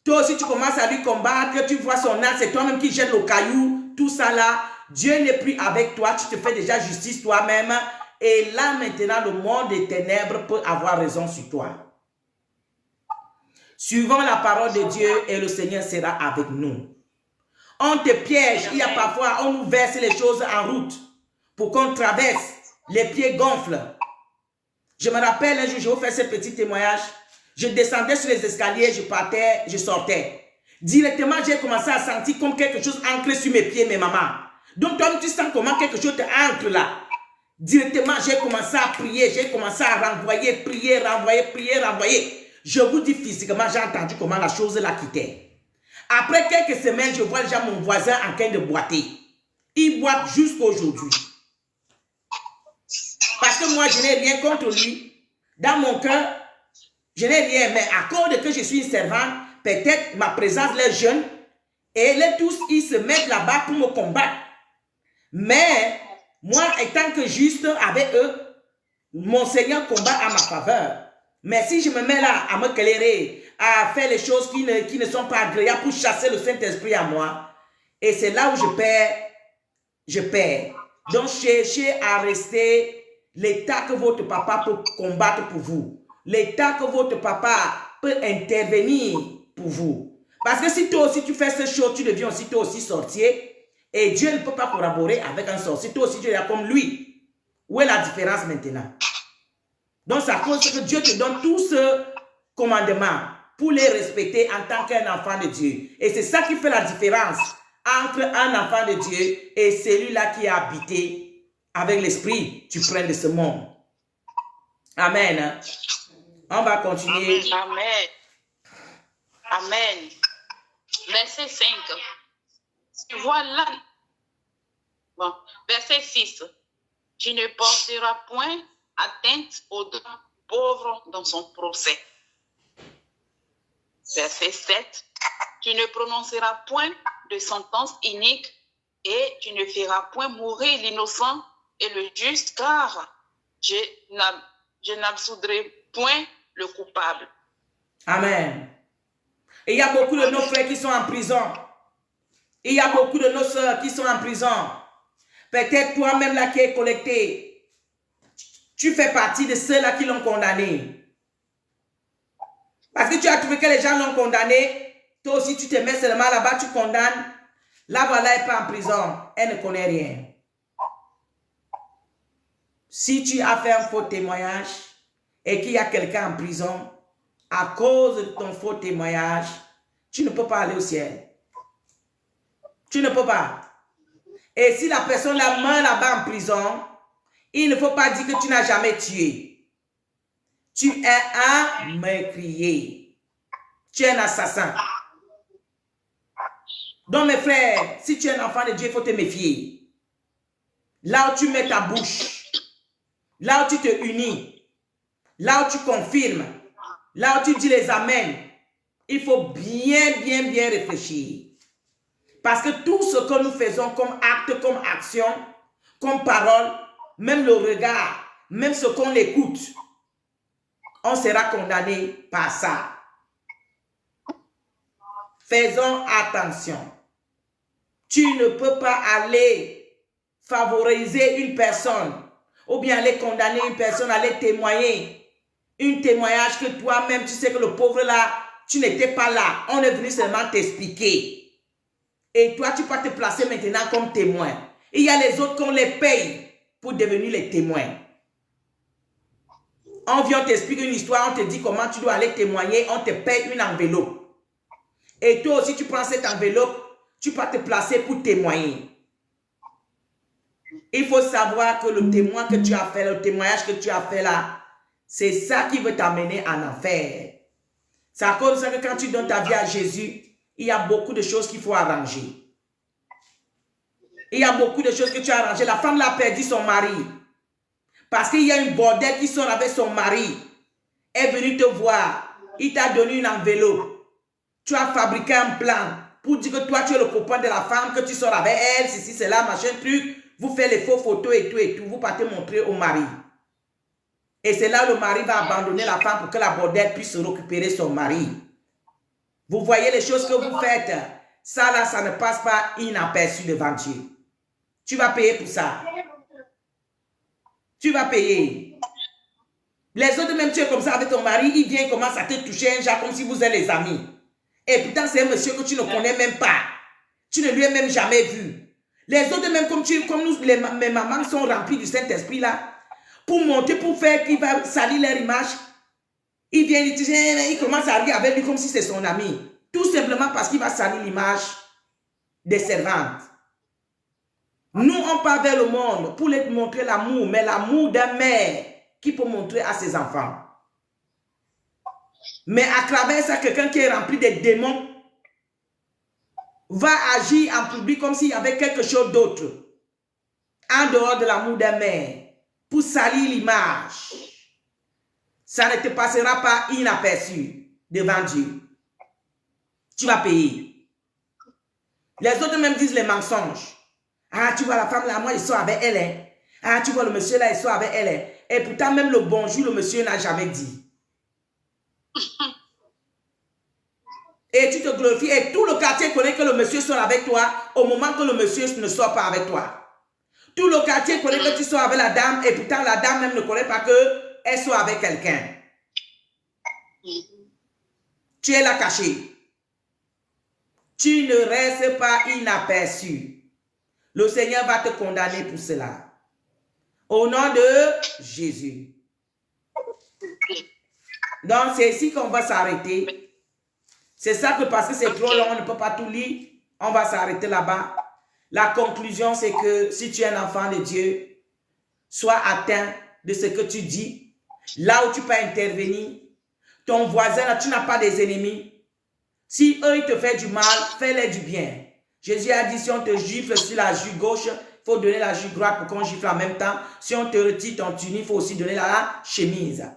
toi aussi tu commences à lui combattre, tu vois son âme, c'est toi-même qui jette le caillou, tout ça là, Dieu n'est plus avec toi, tu te fais déjà justice toi-même. Et là maintenant, le monde des ténèbres peut avoir raison sur toi. Suivons la parole de Dieu et le Seigneur sera avec nous. On te piège, il y a parfois, on nous verse les choses en route pour qu'on traverse, les pieds gonflent. Je me rappelle un jour, je vais vous faire ce petit témoignage. Je descendais sur les escaliers, je partais, je sortais. Directement, j'ai commencé à sentir comme quelque chose ancré sur mes pieds, mes mamans. Donc, toi, tu sens comment quelque chose te ancre là. Directement, j'ai commencé à prier, j'ai commencé à renvoyer, prier, renvoyer. Je vous dis physiquement, j'ai entendu comment la chose la quittait. Après quelques semaines, je vois déjà mon voisin en train de boiter. Il boite jusqu'à aujourd'hui. Parce que moi, je n'ai rien contre lui. Dans mon cœur, je n'ai rien. Mais à cause de que je suis une servante, peut-être ma présence les jeune. Et les tous, ils se mettent là-bas pour me combattre. Mais moi, étant que juste avec eux, mon Seigneur combat à ma faveur. Mais si je me mets là à me clairer, à faire les choses qui ne sont pas agréables pour chasser le Saint-Esprit à moi, et c'est là où je perds. Donc cherchez à rester l'état que votre papa peut combattre pour vous. L'état que votre papa peut intervenir pour vous. Parce que si toi aussi tu fais ces choses, tu deviens aussi toi aussi sorcier. Et Dieu ne peut pas collaborer avec un sorcier. Toi aussi tu es comme lui. Où est la différence maintenant? Donc c'est à cause que Dieu te donne tous ce commandements pour les respecter en tant qu'un enfant de Dieu. Et c'est ça qui fait la différence entre un enfant de Dieu et celui-là qui a habité avec l'esprit tu prends de ce monde. Amen. On va continuer. Amen. Amen. Verset 5. Voilà. Bon, verset 6. Tu ne porteras point atteinte aux deux pauvres dans son procès. Verset 7. Tu ne prononceras point de sentence inique et tu ne feras point mourir l'innocent et le juste, car je n'absoudrai point le coupable. Amen. Et il y a beaucoup de nos frères qui sont en prison. Il y a beaucoup de nos soeurs qui sont en prison. Peut-être toi-même là qui es collecté, tu fais partie de ceux-là qui l'ont condamné. Parce que tu as trouvé que les gens l'ont condamné, toi aussi tu te mets seulement là-bas, tu condamnes. Là voilà, elle n'est pas en prison, elle ne connaît rien. Si tu as fait un faux témoignage et qu'il y a quelqu'un en prison, à cause de ton faux témoignage, tu ne peux pas aller au ciel. Tu ne peux pas. Et si la personne la meurt là-bas en prison, il ne faut pas dire que tu n'as jamais tué. Tu es un meurtrier. Tu es un assassin. Donc mes frères, si tu es un enfant de Dieu, il faut te méfier. Là où tu mets ta bouche, là où tu te unis, là où tu confirmes, là où tu dis les amens, il faut bien réfléchir. Parce que tout ce que nous faisons comme acte, comme action, comme parole, même le regard, même ce qu'on écoute, on sera condamné par ça. Faisons attention. Tu ne peux pas aller favoriser une personne ou bien aller condamner une personne, aller témoigner. Un témoignage que toi-même, tu sais que le pauvre là, tu n'étais pas là. On est venu seulement t'expliquer. Et toi, tu peux te placer maintenant comme témoin. Il y a les autres qu'on les paye pour devenir les témoins. On vient t'expliquer une histoire, on te dit comment tu dois aller témoigner, on te paye une enveloppe. Et toi aussi, tu prends cette enveloppe, tu peux te placer pour témoigner. Il faut savoir que le témoin que tu as fait, le témoignage que tu as fait là, c'est ça qui veut t'amener en enfer. C'est à cause de ça que quand tu donnes ta vie à Jésus, il y a beaucoup de choses qu'il faut arranger. Il y a beaucoup de choses que tu as arrangées. La femme l'a perdu son mari. Parce qu'il y a une bordel qui sort avec son mari. Elle est venue te voir. Il t'a donné une enveloppe. Tu as fabriqué un plan pour dire que toi, tu es le copain de la femme, que tu sors avec elle, ceci, cela, machin, truc. Vous faites les faux photos et tout et tout. Vous partez montrer au mari. Et c'est là où le mari va abandonner la femme pour que la bordel puisse récupérer son mari. Vous voyez les choses que vous faites. Ça là, ça ne passe pas inaperçu devant Dieu. Tu vas payer pour ça. Tu vas payer. Les autres, même tu es comme ça avec ton mari, il vient, il commence à te toucher un genre comme si vous êtes les amis. Et pourtant, c'est un monsieur que tu ne connais même pas. Tu ne lui as même jamais vu. Les autres, même comme nous, mes mamans sont remplies du Saint-Esprit là, pour monter, pour faire qu'il va salir leur image. Il vient, il commence à rire avec lui comme si c'est son ami. Tout simplement parce qu'il va salir l'image des servantes. Nous, on part vers le monde pour leur montrer l'amour, mais l'amour d'un mère qui peut montrer à ses enfants. Mais à travers ça, quelqu'un qui est rempli de démons va agir en public comme s'il y avait quelque chose d'autre en dehors de l'amour d'un mère pour salir l'image. Ça ne te passera pas inaperçu devant Dieu. Tu vas payer. Les autres même disent les mensonges. Ah, tu vois la femme là, moi ils sont avec elle. Hein. Ah, tu vois le monsieur là, ils sont avec elle. Hein. Et pourtant même le bonjour, le monsieur n'a jamais dit. Et tu te glorifies. Et tout le quartier connaît que le monsieur sort avec toi au moment que le monsieur ne sort pas avec toi. Tout le quartier connaît que tu sors avec la dame et pourtant la dame même ne connaît pas qu'elle sort avec quelqu'un. Tu es là caché. Tu ne restes pas inaperçu. Le Seigneur va te condamner pour cela. Au nom de Jésus. Donc, c'est ici qu'on va s'arrêter. C'est ça que parce que c'est trop long, on ne peut pas tout lire. On va s'arrêter là-bas. La conclusion, c'est que si tu es un enfant de Dieu, sois atteint de ce que tu dis. Là où tu peux intervenir. Ton voisin, là, tu n'as pas des ennemis. Si eux, ils te font du mal, fais-les du bien. Jésus a dit, si on te gifle sur la joue gauche, il faut donner la joue droite pour qu'on gifle en même temps. Si on te retire ton tunique, il faut aussi donner la chemise.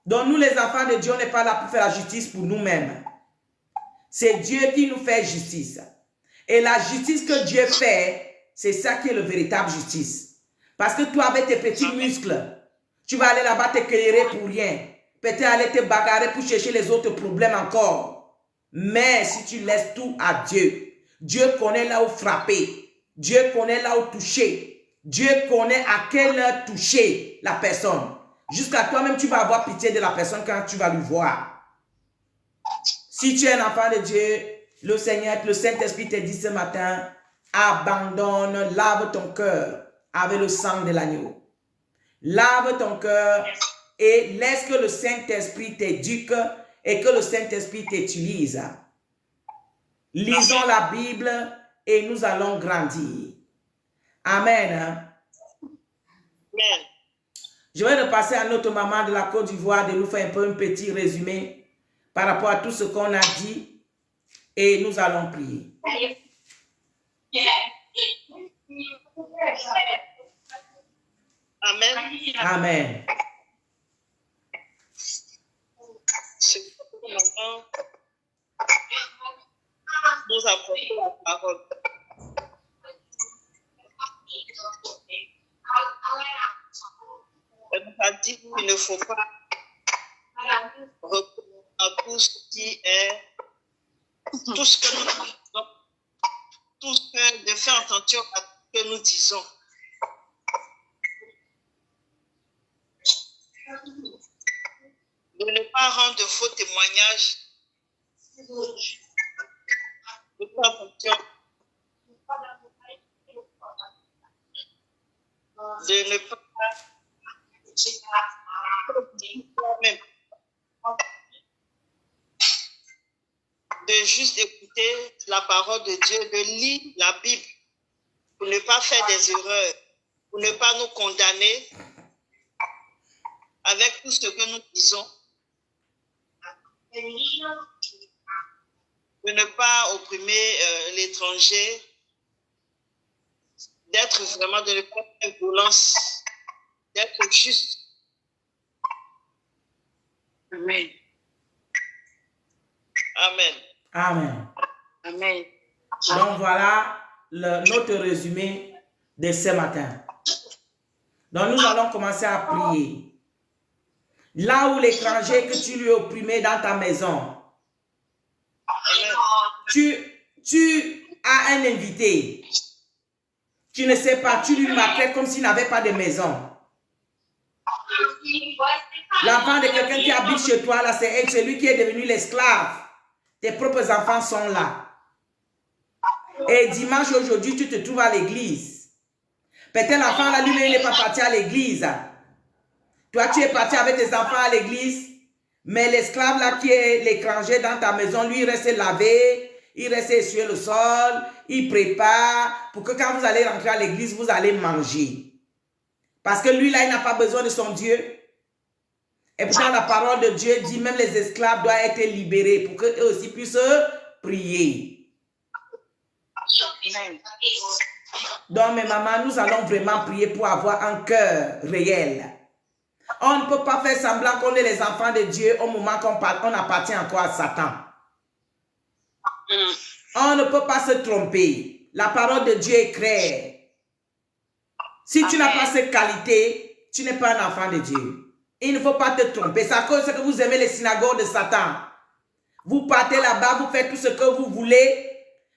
Donc nous, les enfants de Dieu, on n'est pas là pour faire la justice pour nous-mêmes. C'est Dieu qui nous fait justice. Et la justice que Dieu fait, c'est ça qui est le véritable justice. Parce que toi, avec tes petits muscles, tu vas aller là-bas t'éclairer pour rien. Peut-être aller te bagarrer pour chercher les autres problèmes encore. Mais si tu laisses tout à Dieu, Dieu connaît là où frapper. Dieu connaît là où toucher. Dieu connaît à quelle heure toucher la personne. Jusqu'à toi-même, tu vas avoir pitié de la personne quand tu vas lui voir. Si tu es un enfant de Dieu, le Seigneur, le Saint-Esprit te dit ce matin, abandonne, lave ton cœur avec le sang de l'agneau. Lave ton cœur et laisse que le Saint-Esprit t'éduque et que le Saint-Esprit t'utilise. Lisons la Bible et nous allons grandir. Amen. Amen. Je vais repasser à notre maman de la Côte d'Ivoire de nous faire un peu un petit résumé par rapport à tout ce qu'on a dit et nous allons prier. Amen. Amen. ne faut pas recourir à tout ce qui est, tout ce que nous disons, de faire attention à ce que nous disons. De ne pas rendre de faux témoignages. De faire attention. De ne pas de juste écouter la parole de Dieu, de lire la Bible pour ne pas faire des erreurs, pour ne pas nous condamner avec tout ce que nous disons, de ne pas opprimer l'étranger, d'être vraiment, de ne pas faire violence, d'être juste. Amen. Amen. Amen. Amen. Donc voilà notre résumé de ce matin. Donc nous allons commencer à prier. Là où l'étranger que tu lui as opprimé dans ta maison, tu as un invité. Tu ne sais pas, tu lui maltraites comme s'il n'avait pas de maison. L'enfant de quelqu'un qui habite chez toi, là, c'est celui qui est devenu l'esclave. Tes propres enfants sont là. Et dimanche aujourd'hui, tu te trouves à l'église. Peut-être l'enfant là, lui-même, il n'est pas parti à l'église. Toi, tu es parti avec tes enfants à l'église, mais l'esclave là qui est l'étranger dans ta maison, lui, il reste lavé, il reste essuyer le sol, il prépare pour que quand vous allez rentrer à l'église, vous allez manger. Parce que lui là, il n'a pas besoin de son Dieu. Et pourtant, la parole de Dieu dit même les esclaves doivent être libérés pour qu'eux aussi puissent prier. Donc, mes mamans, nous allons vraiment prier pour avoir un cœur réel. On ne peut pas faire semblant qu'on est les enfants de Dieu au moment qu'on appartient encore à Satan. On ne peut pas se tromper. La parole de Dieu est claire. Si tu n'as pas cette qualité, tu n'es pas un enfant de Dieu. Il ne faut pas te tromper. C'est à cause que vous aimez les synagogues de Satan. Vous partez là-bas, vous faites tout ce que vous voulez.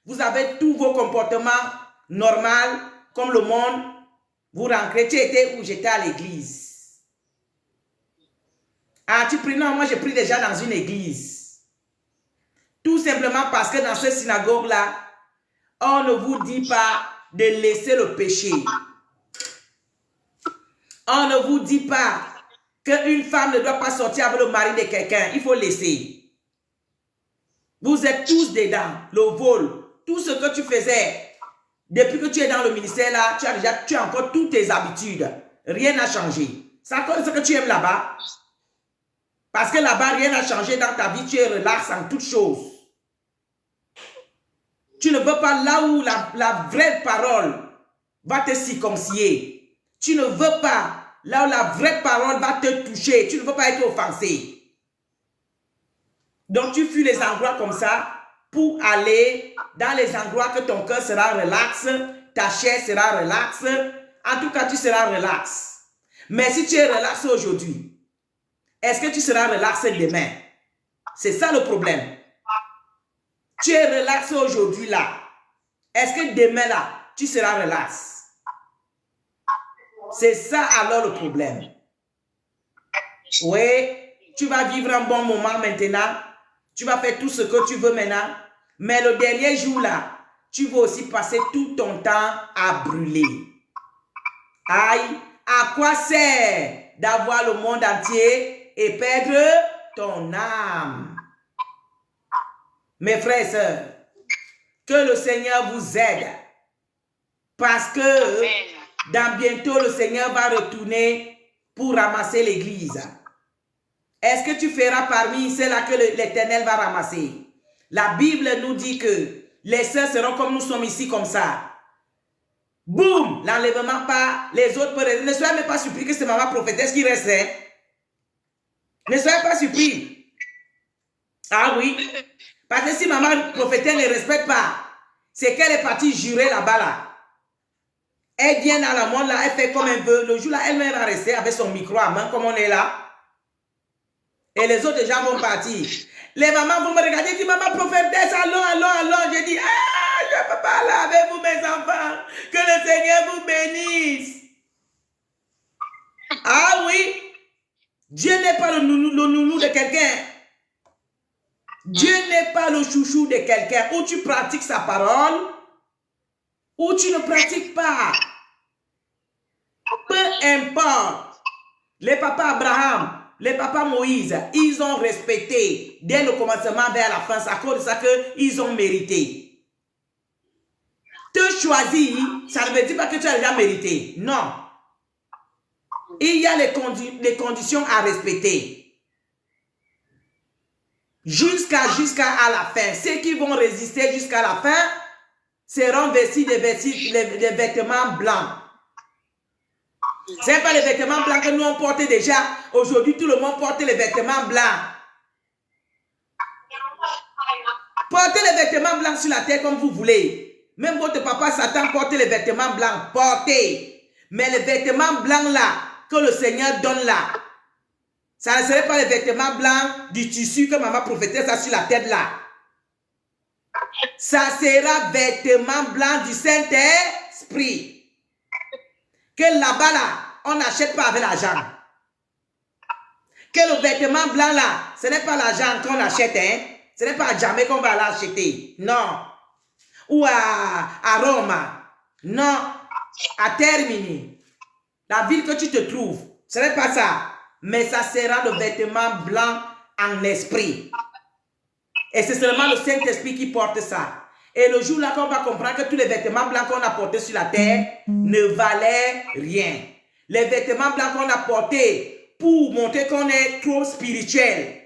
Vous avez tous vos comportements normaux, comme le monde. Vous rentrez, tu étais où? J'étais à l'église. Ah, tu pries? Non, moi je prie déjà dans une église. Tout simplement parce que dans cette synagogue-là, on ne vous dit pas de laisser le péché. On ne vous dit pas qu'une femme ne doit pas sortir avec le mari de quelqu'un. Il faut laisser. Vous êtes tous dedans. Le vol, tout ce que tu faisais, depuis que tu es dans le ministère là, tu as encore toutes tes habitudes. Rien n'a changé. C'est encore ce que tu aimes là-bas. Parce que là-bas, rien n'a changé dans ta vie. Tu es relax en toutes choses. Tu ne veux pas là où la vraie parole va te circoncilier. Tu ne veux pas là où la vraie parole va te toucher. Tu ne veux pas être offensé. Donc tu fuis les endroits comme ça pour aller dans les endroits que ton cœur sera relax, ta chair sera relax. En tout cas, tu seras relax. Mais si tu es relax aujourd'hui, est-ce que tu seras relax demain? C'est ça le problème. Tu es relax aujourd'hui là. Est-ce que demain là, tu seras relax? C'est ça alors le problème. Oui, tu vas vivre un bon moment maintenant. Tu vas faire tout ce que tu veux maintenant. Mais le dernier jour là, tu vas aussi passer tout ton temps à brûler. Aïe, à quoi sert d'avoir le monde entier et perdre ton âme? Mes frères et sœurs, que le Seigneur vous aide. Parce que dans bientôt, le Seigneur va retourner pour ramasser l'église. Est-ce que tu feras parmi ceux-là que l'Éternel va ramasser? La Bible nous dit que les sœurs seront comme nous sommes ici, comme ça. Boum! L'enlèvement part, les autres peuvent... Ne soyez même pas surpris que c'est maman prophétesse qui reste. Hein? Ne soyez pas surpris. Ah oui? Parce que si maman prophétesse ne respecte pas, c'est qu'elle est partie jurer là-bas là. Elle vient dans le monde là, elle fait comme elle veut. Le jour là, elle-même va rester avec son micro à main comme on est là. Et les autres gens vont partir. Les mamans vont me regarder et dire, maman prophétesse, allons. Je dis, je ne peux pas aller avec vous, mes enfants. Que le Seigneur vous bénisse. Ah oui. Dieu n'est pas le nounou de quelqu'un. Dieu n'est pas le chouchou de quelqu'un. Ou tu pratiques sa parole, ou tu ne pratiques pas. Peu importe. Les papas Abraham, les papas Moïse, ils ont respecté dès le commencement vers la fin. C'est à cause de ça qu'ils ont mérité. Te choisir, ça ne veut dire pas que tu as déjà mérité. Non. Il y a les conditions à respecter. Jusqu'à la fin. Ceux qui vont résister jusqu'à la fin seront vêtus des vêtements blancs. Ce n'est pas les vêtements blancs que nous on porte déjà. Aujourd'hui, tout le monde porte les vêtements blancs. Portez les vêtements blancs sur la terre comme vous voulez. Même votre papa Satan porte les vêtements blancs. Portez. Mais les vêtements blancs là, que le Seigneur donne là, ça ne serait pas les vêtements blancs du tissu que maman prophétesse a sur la tête là. Ça sera vêtements blancs du Saint-Esprit. Que là-bas là, on n'achète pas avec l'argent. Que le vêtement blanc là, ce n'est pas l'argent qu'on achète, hein. Ce n'est pas à jamais qu'on va l'acheter. Non. Ou à Rome. Non. À Termini. La ville que tu te trouves. Ce n'est pas ça. Mais ça sera le vêtement blanc en esprit. Et c'est seulement le Saint-Esprit qui porte ça. Et le jour là qu'on va comprendre que tous les vêtements blancs qu'on a portés sur la terre ne valaient rien. Les vêtements blancs qu'on a portés pour montrer qu'on est trop spirituel.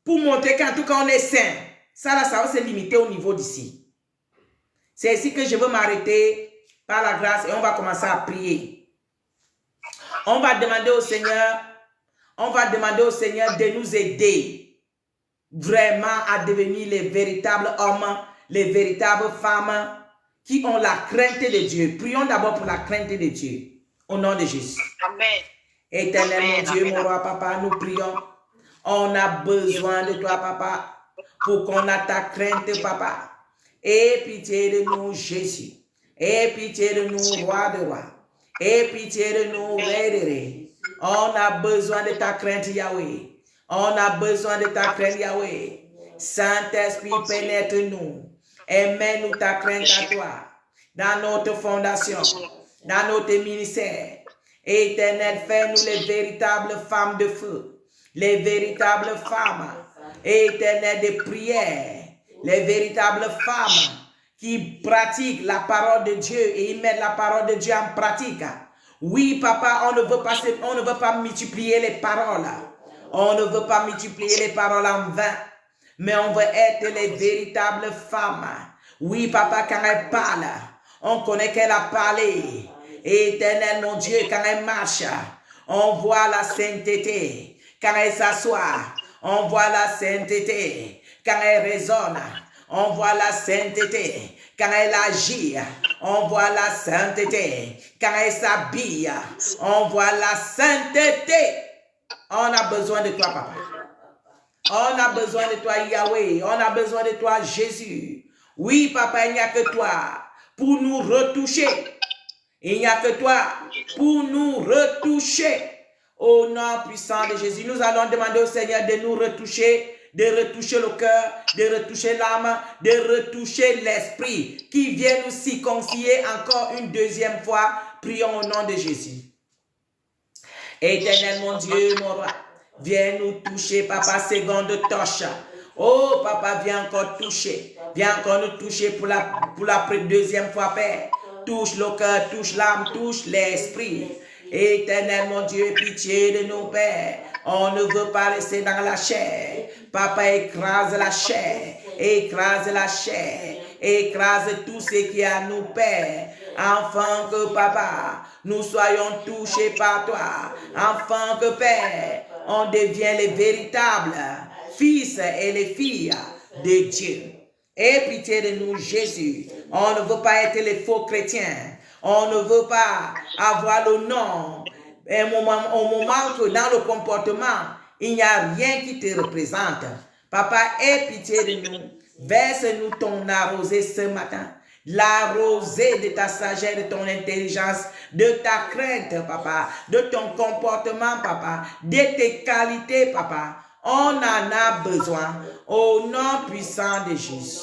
Pour montrer qu'en tout cas on est saint. Ça là, ça va se limiter au niveau d'ici. C'est ici que je veux m'arrêter par la grâce et on va commencer à prier. On va demander au Seigneur de nous aider vraiment à devenir les véritables hommes, les véritables femmes qui ont la crainte de Dieu. Prions d'abord pour la crainte de Dieu. Au nom de Jésus. Amen. Éternel mon Dieu, mon roi, papa, nous prions. On a besoin de toi, papa, pour qu'on ait ta crainte, papa. Aie pitié de nous, Jésus. Aie pitié de nous, roi de rois. Aie pitié de nous, Ré. On a besoin de ta crainte, Yahweh. On a besoin de ta crainte, Yahweh. Saint-Esprit, pénètre-nous. Et mets-nous ta crainte à toi. Dans notre fondation, dans notre ministère. Éternel, fais-nous les véritables femmes de feu. Les véritables femmes. Éternel, de prière. Les véritables femmes qui pratiquent la parole de Dieu et ils mettent la parole de Dieu en pratique. Oui, papa, on ne veut pas multiplier les paroles. On ne veut pas multiplier les paroles en vain. Mais on veut être les véritables femmes. Oui, papa, quand elle parle, on connaît qu'elle a parlé. Éternel, mon Dieu, quand elle marche, on voit la sainteté. Quand elle s'assoit, on voit la sainteté. Quand elle raisonne, on voit la sainteté. Quand elle agit, on voit la sainteté. Quand elle s'habille, on voit la sainteté. On a besoin de toi, papa. On a besoin de toi, Yahweh. On a besoin de toi, Jésus. Oui, papa, il n'y a que toi pour nous retoucher. Il n'y a que toi pour nous retoucher. Au nom puissant de Jésus, nous allons demander au Seigneur de nous retoucher, de retoucher le cœur, de retoucher l'âme, de retoucher l'esprit qui vient nous circoncilier encore une deuxième fois. Prions au nom de Jésus. Éternel, mon Dieu, mon roi, viens nous toucher, papa, seconde torche. Oh, papa, viens encore toucher. Viens encore nous toucher pour la deuxième fois, Père. Touche le cœur, touche l'âme, touche l'esprit. Éternel, mon Dieu, pitié de nous, Père. On ne veut pas rester dans la chair. Papa, écrase la chair. Écrase la chair. Écrase tout ce qui est à nous, Père. Afin que, papa, nous soyons touchés par toi. Afin que, Père, on devienne les véritables fils et les filles de Dieu. Aie pitié de nous, Jésus. On ne veut pas être les faux chrétiens. On ne veut pas avoir le nom. Et au moment que dans le comportement, Il n'y a rien qui te représente. Papa, aie pitié de nous. Verse-nous ton arrosée ce matin. La rosée de ta sagesse, de ton intelligence, de ta crainte, papa, de ton comportement, papa, de tes qualités, papa. On en a besoin au nom puissant de Jésus.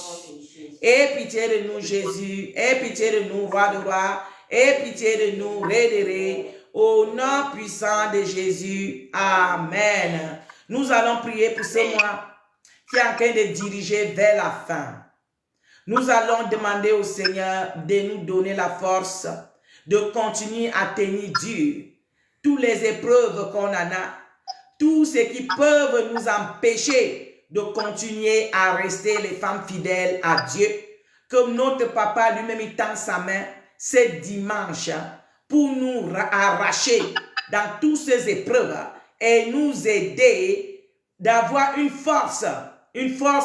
Aie pitié de nous, Jésus. Aie pitié de nous, roi de rois. Aie pitié de nous, Ré. Au nom puissant de Jésus. Amen. Nous allons prier pour ce mois qui est en train de diriger vers la fin. Nous allons demander au Seigneur de nous donner la force de continuer à tenir dur toutes les épreuves qu'on en a, tout ce qui peuvent nous empêcher de continuer à rester les femmes fidèles à Dieu, comme notre papa lui-même il tend sa main ce dimanche pour nous arracher dans toutes ces épreuves et nous aider d'avoir une force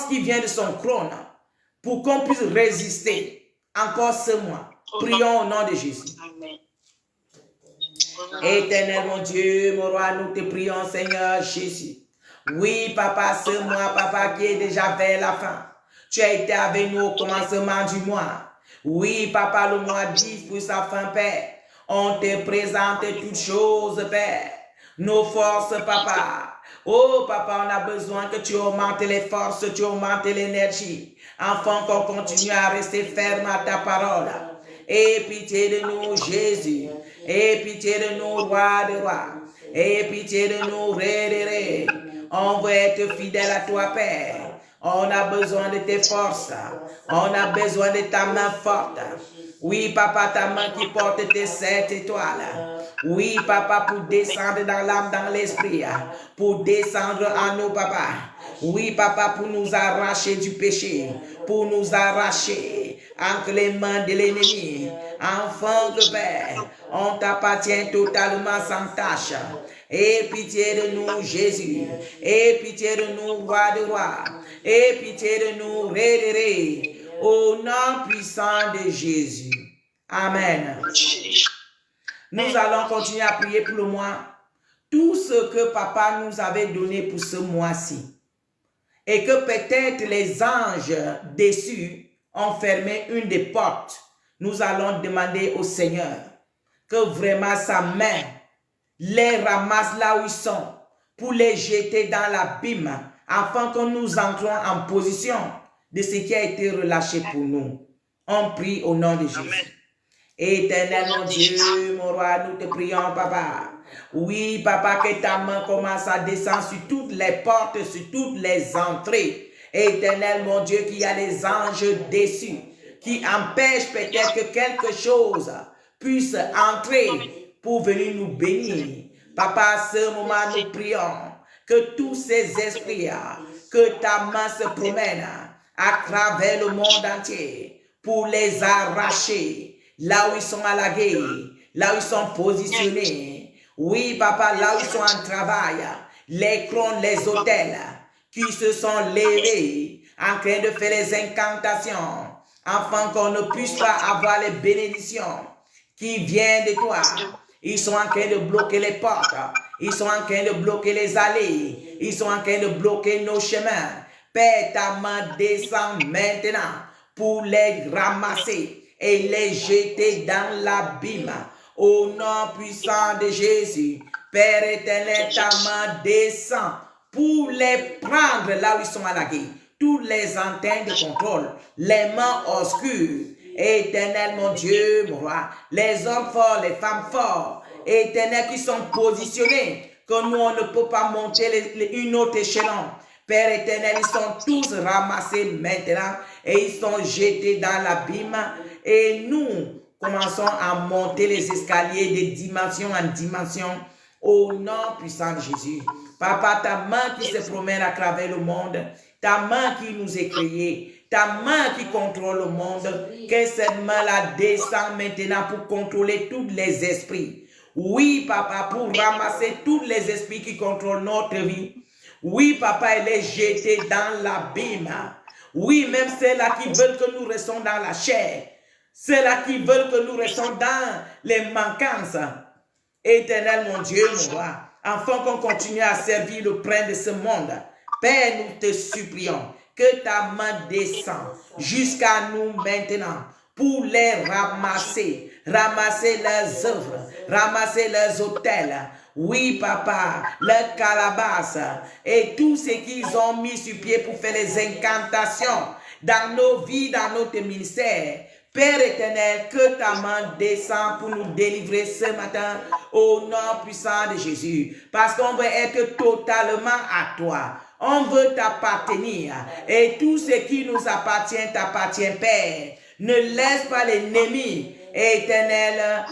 qui vient de son trône, pour qu'on puisse résister encore ce mois. Prions au nom de Jésus. Amen. Éternel mon Dieu, mon roi, nous te prions, Seigneur Jésus. Oui, papa, ce mois, papa, qui est déjà vers la fin. Tu as été avec nous au commencement du mois. Oui, papa, le mois 10 pour sa fin, Père. On te présente toutes choses, Père. Nos forces, papa. Oh, papa, on a besoin que tu augmentes les forces, tu augmentes l'énergie, afin qu'on continue à rester ferme à ta parole. Aie pitié de nous, Jésus. Aie pitié de nous, roi de rois. Aie pitié de nous, Ré. On veut être fidèle à toi, Père. On a besoin de tes forces. On a besoin de ta main forte. Oui, papa, ta main qui porte tes 7 étoiles. Oui, papa, pour descendre dans l'âme, dans l'esprit. Pour descendre en nous, papa. Oui, papa, pour nous arracher du péché. Pour nous arracher entre les mains de l'ennemi. Enfant de Père, on t'appartient totalement sans tâche. Aie pitié de nous, Jésus. Aie pitié de nous, roi de roi. Aie pitié de nous, Ré. Au nom puissant de Jésus. Amen. Nous allons continuer à prier pour le mois. Tout ce que papa nous avait donné pour ce mois-ci. Et que peut-être les anges déçus ont fermé une des portes. Nous allons demander au Seigneur que vraiment sa main les ramasse là où ils sont pour les jeter dans l'abîme afin que nous entrons en position de ce qui a été relâché pour nous. On prie au nom de Jésus. Amen. Éternel mon Dieu, mon roi, nous te prions, papa. Oui, papa, que ta main commence à descendre sur toutes les portes, sur toutes les entrées. Éternel mon Dieu, qu'il y a des anges déçus qui empêchent peut-être que quelque chose puisse entrer pour venir nous bénir. Papa, à ce moment, nous prions que tous ces esprits, que ta main se promène à travers le monde entier pour les arracher là où ils sont à la guerre, là où ils sont positionnés. Oui, papa, là où ils sont en travail, les crônes, les hôtels qui se sont levés en train de faire les incantations afin qu'on ne puisse pas avoir les bénédictions qui viennent de toi. Ils sont en train de bloquer les portes. Ils sont en train de bloquer les allées. Ils sont en train de bloquer nos chemins. Père, ta main descend maintenant pour les ramasser et les jeter dans l'abîme. Au nom puissant de Jésus, Père éternel, ta main descend pour les prendre là où ils sont à la guerre. Toutes les antennes de contrôle, les mains obscures. Éternel, mon Dieu, mon roi, les hommes forts, les femmes fortes, éternel, qui sont positionnés, que nous, on ne peut pas monter une autre échelon. Père éternel, ils sont tous ramassés maintenant et ils sont jetés dans l'abîme. Et nous commençons à monter les escaliers de dimension en dimension au nom puissant de Jésus. Papa, ta main qui se promène à travers le monde, ta main qui nous est créée, ta main qui contrôle le monde, que cette main-là descend maintenant pour contrôler tous les esprits. Oui, papa, pour ramasser tous les esprits qui contrôlent notre vie. Oui, papa, elle est jetée dans l'abîme. Oui, même ceux-là qui veulent que nous restons dans la chair. Ceux-là qui veulent que nous restons dans les manquances. Éternel, mon Dieu, mon roi, afin qu'on continue à servir le prince de ce monde. Père, nous te supplions que ta main descende jusqu'à nous maintenant pour les ramasser, ramasser leurs œuvres, ramasser leurs hôtels. Oui, papa, leurs calabasses et tout ce qu'ils ont mis sur pied pour faire les incantations dans nos vies, dans notre ministère. Père éternel, que ta main descende pour nous délivrer ce matin au nom puissant de Jésus. Parce qu'on veut être totalement à toi. On veut t'appartenir. Et tout ce qui nous appartient, t'appartient, Père. Ne laisse pas l'ennemi éternel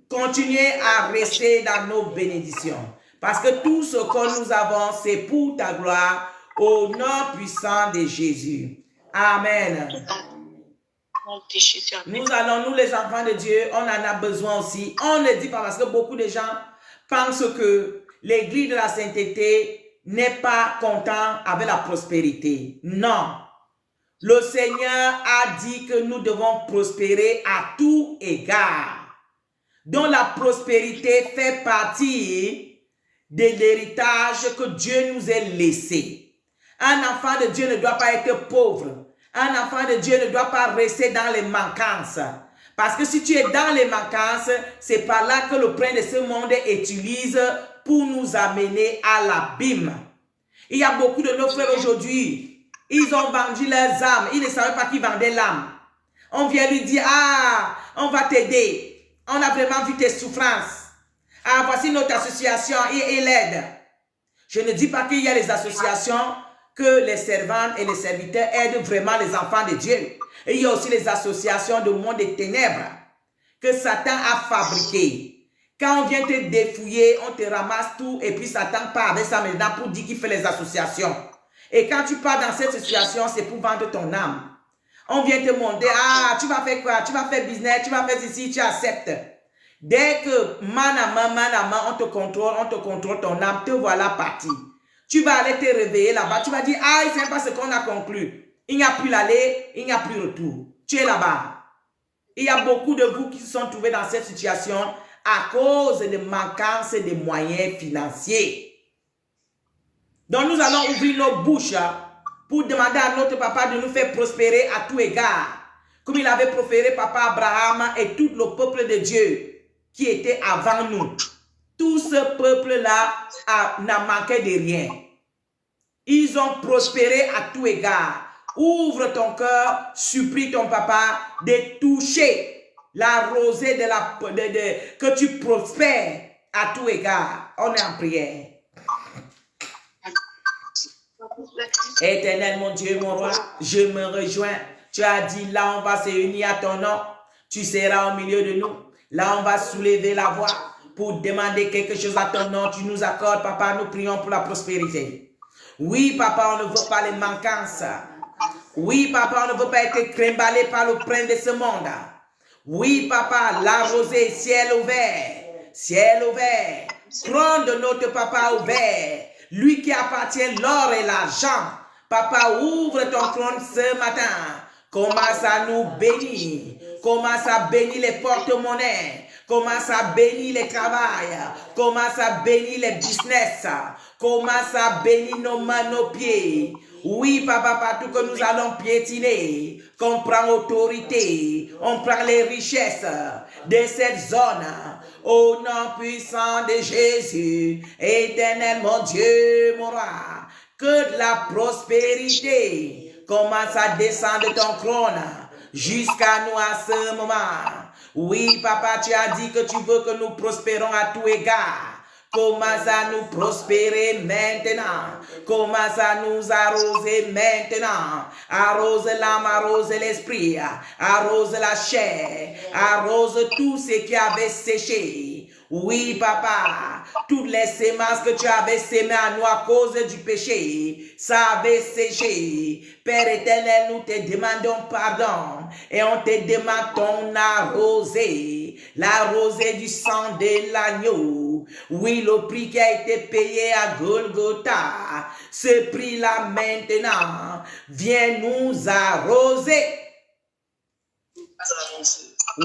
continuer à rester dans nos bénédictions. Parce que tout ce que nous avons, c'est pour ta gloire au nom puissant de Jésus. Amen. Nous allons, nous les enfants de Dieu, on en a besoin aussi. On ne dit pas parce que beaucoup de gens pensent que l'église de la sainteté n'est pas content avec la prospérité. Non. Le Seigneur a dit que nous devons prospérer à tout égard. Donc la prospérité fait partie de l'héritage que Dieu nous a laissé. Un enfant de Dieu ne doit pas être pauvre. Un enfant de Dieu ne doit pas rester dans les manquances. Parce que si tu es dans les manquances, c'est par là que le prince de ce monde utilise pour nous amener à l'abîme. Il y a beaucoup de nos frères aujourd'hui, ils ont vendu leurs âmes. Ils ne savaient pas qui vendait l'âme. On vient lui dire, ah, on va t'aider. On a vraiment vu tes souffrances. Ah, voici notre association et l'aide. Je ne dis pas qu'il y a les associations que les servantes et les serviteurs aident vraiment les enfants de Dieu. Et il y a aussi les associations de monde des ténèbres que Satan a fabriquées. Quand on vient te défouiller, on te ramasse tout et puis Satan part avec ça maintenant pour dire qu'il fait les associations. Et quand tu pars dans cette situation, c'est pour vendre ton âme. On vient te demander, ah, tu vas faire quoi? Tu vas faire business, tu vas faire ceci, tu acceptes. Dès que man à main, on te contrôle ton âme, te voilà parti. Tu vas aller te réveiller là-bas, tu vas dire, ah, c'est pas ce qu'on a conclu. Il n'y a plus l'aller, il n'y a plus retour. Tu es là-bas. Il y a beaucoup de vous qui se sont trouvés dans cette situation à cause de manquance de moyens financiers. Donc nous allons ouvrir nos bouches pour demander à notre papa de nous faire prospérer à tout égard. Comme il avait prospéré papa Abraham et tout le peuple de Dieu qui était avant nous. Tout ce peuple-là n'a manqué de rien. Ils ont prospéré à tout égard. Ouvre ton cœur, supplie ton papa de toucher la rosée que tu prospères à tout égard. On est en prière. Éternel, mon Dieu, mon roi, je me rejoins. Tu as dit, là, on va se unir à ton nom. Tu seras au milieu de nous. Là, on va soulever la voix pour demander quelque chose à ton nom. Tu nous accordes, papa, nous prions pour la prospérité. Oui, papa, on ne veut pas les manquances. Oui, papa, on ne veut pas être cremballé par le prince de ce monde. Oui, papa, la rosée, ciel ouvert, trône de notre papa ouvert, lui qui appartient l'or et l'argent. Papa, ouvre ton trône ce matin. Commence à nous bénir. Commence à bénir les porte-monnaies. Commence à bénir les travails. Commence à bénir les business. Commence à bénir nos mains, nos pieds. Oui, papa, partout que nous allons piétiner, qu'on prend autorité, on prend les richesses de cette zone. Au nom puissant de Jésus, éternel mon Dieu, mon roi, que la prospérité commence à descendre de ton trône jusqu'à nous à ce moment. Oui, papa, tu as dit que tu veux que nous prospérons à tout égard. Commence à nous prospérer maintenant. Commence à nous arroser maintenant. Arrose l'âme, arrose l'esprit. Arrose la chair. Arrose tout ce qui avait séché. Oui, papa, toutes les semences que tu avais sémées à nous à cause du péché, ça avait séché. Père éternel, nous te demandons pardon et on te demande ton arrosée, la rosée du sang de l'agneau. Oui, le prix qui a été payé à Golgotha, ce prix-là maintenant vient nous arroser.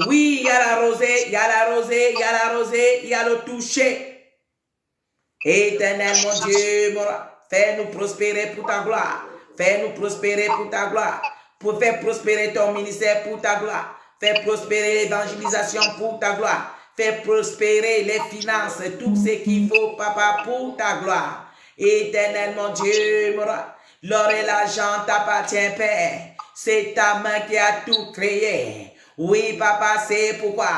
Oui, il y a la rosée, il y a la rosée, il y a la rosée, il y a le toucher. Éternel mon Dieu, mon roi, fais-nous prospérer pour ta gloire. Fais-nous prospérer pour ta gloire. Pour faire prospérer ton ministère pour ta gloire. Fais prospérer l'évangélisation pour ta gloire. Fais prospérer les finances, tout ce qu'il faut, papa, pour ta gloire. Éternel mon Dieu, mon roi, l'or et l'argent t'appartient, Père. C'est ta main qui a tout créé. Oui, papa, c'est pourquoi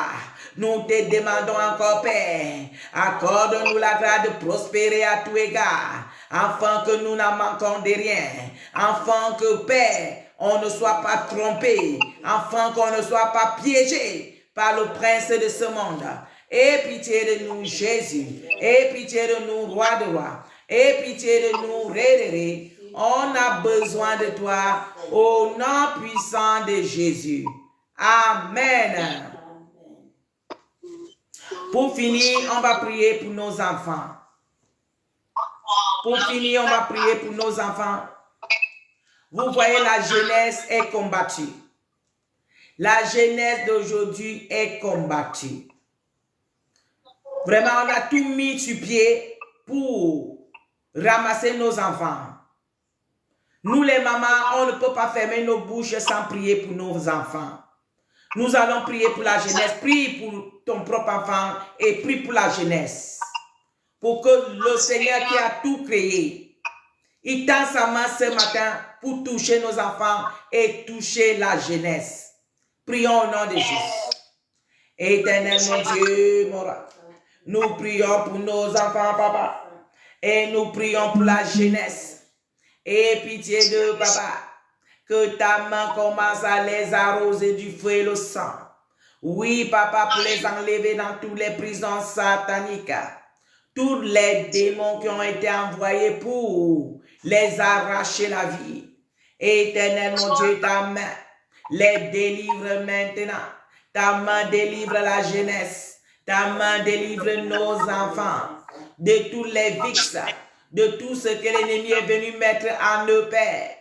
nous te demandons encore, Père, accorde-nous la grâce de prospérer à tout égard, afin que nous n'en manquons de rien, afin que, Père, on ne soit pas trompé, afin qu'on ne soit pas piégé par le prince de ce monde. Aie pitié de nous, Jésus. Aie pitié de nous, roi de rois. Aie pitié de nous, Ré. On a besoin de toi au nom puissant de Jésus. Amen. Pour finir, on va prier pour nos enfants. Pour finir, on va prier pour nos enfants. Vous voyez, la jeunesse est combattue. La jeunesse d'aujourd'hui est combattue. Vraiment, on a tout mis sur pied pour ramasser nos enfants. Nous, les mamans, on ne peut pas fermer nos bouches sans prier pour nos enfants. Nous allons prier pour la jeunesse. Prie pour ton propre enfant et prie pour la jeunesse. Pour que le Seigneur qui a tout créé, il tend sa main ce matin pour toucher nos enfants et toucher la jeunesse. Prions au nom de Jésus. Éternel mon Dieu, mon roi, nous prions pour nos enfants, papa. Et nous prions pour la jeunesse. Et pitié de papa, que ta main commence à les arroser du feu et le sang. Oui, papa, pour les enlever dans toutes les prisons sataniques. Tous les démons qui ont été envoyés pour les arracher la vie. Éternel mon Dieu, ta main les délivre maintenant. Ta main délivre la jeunesse. Ta main délivre nos enfants de tous les vices, de tout ce que l'ennemi est venu mettre en eux, Père.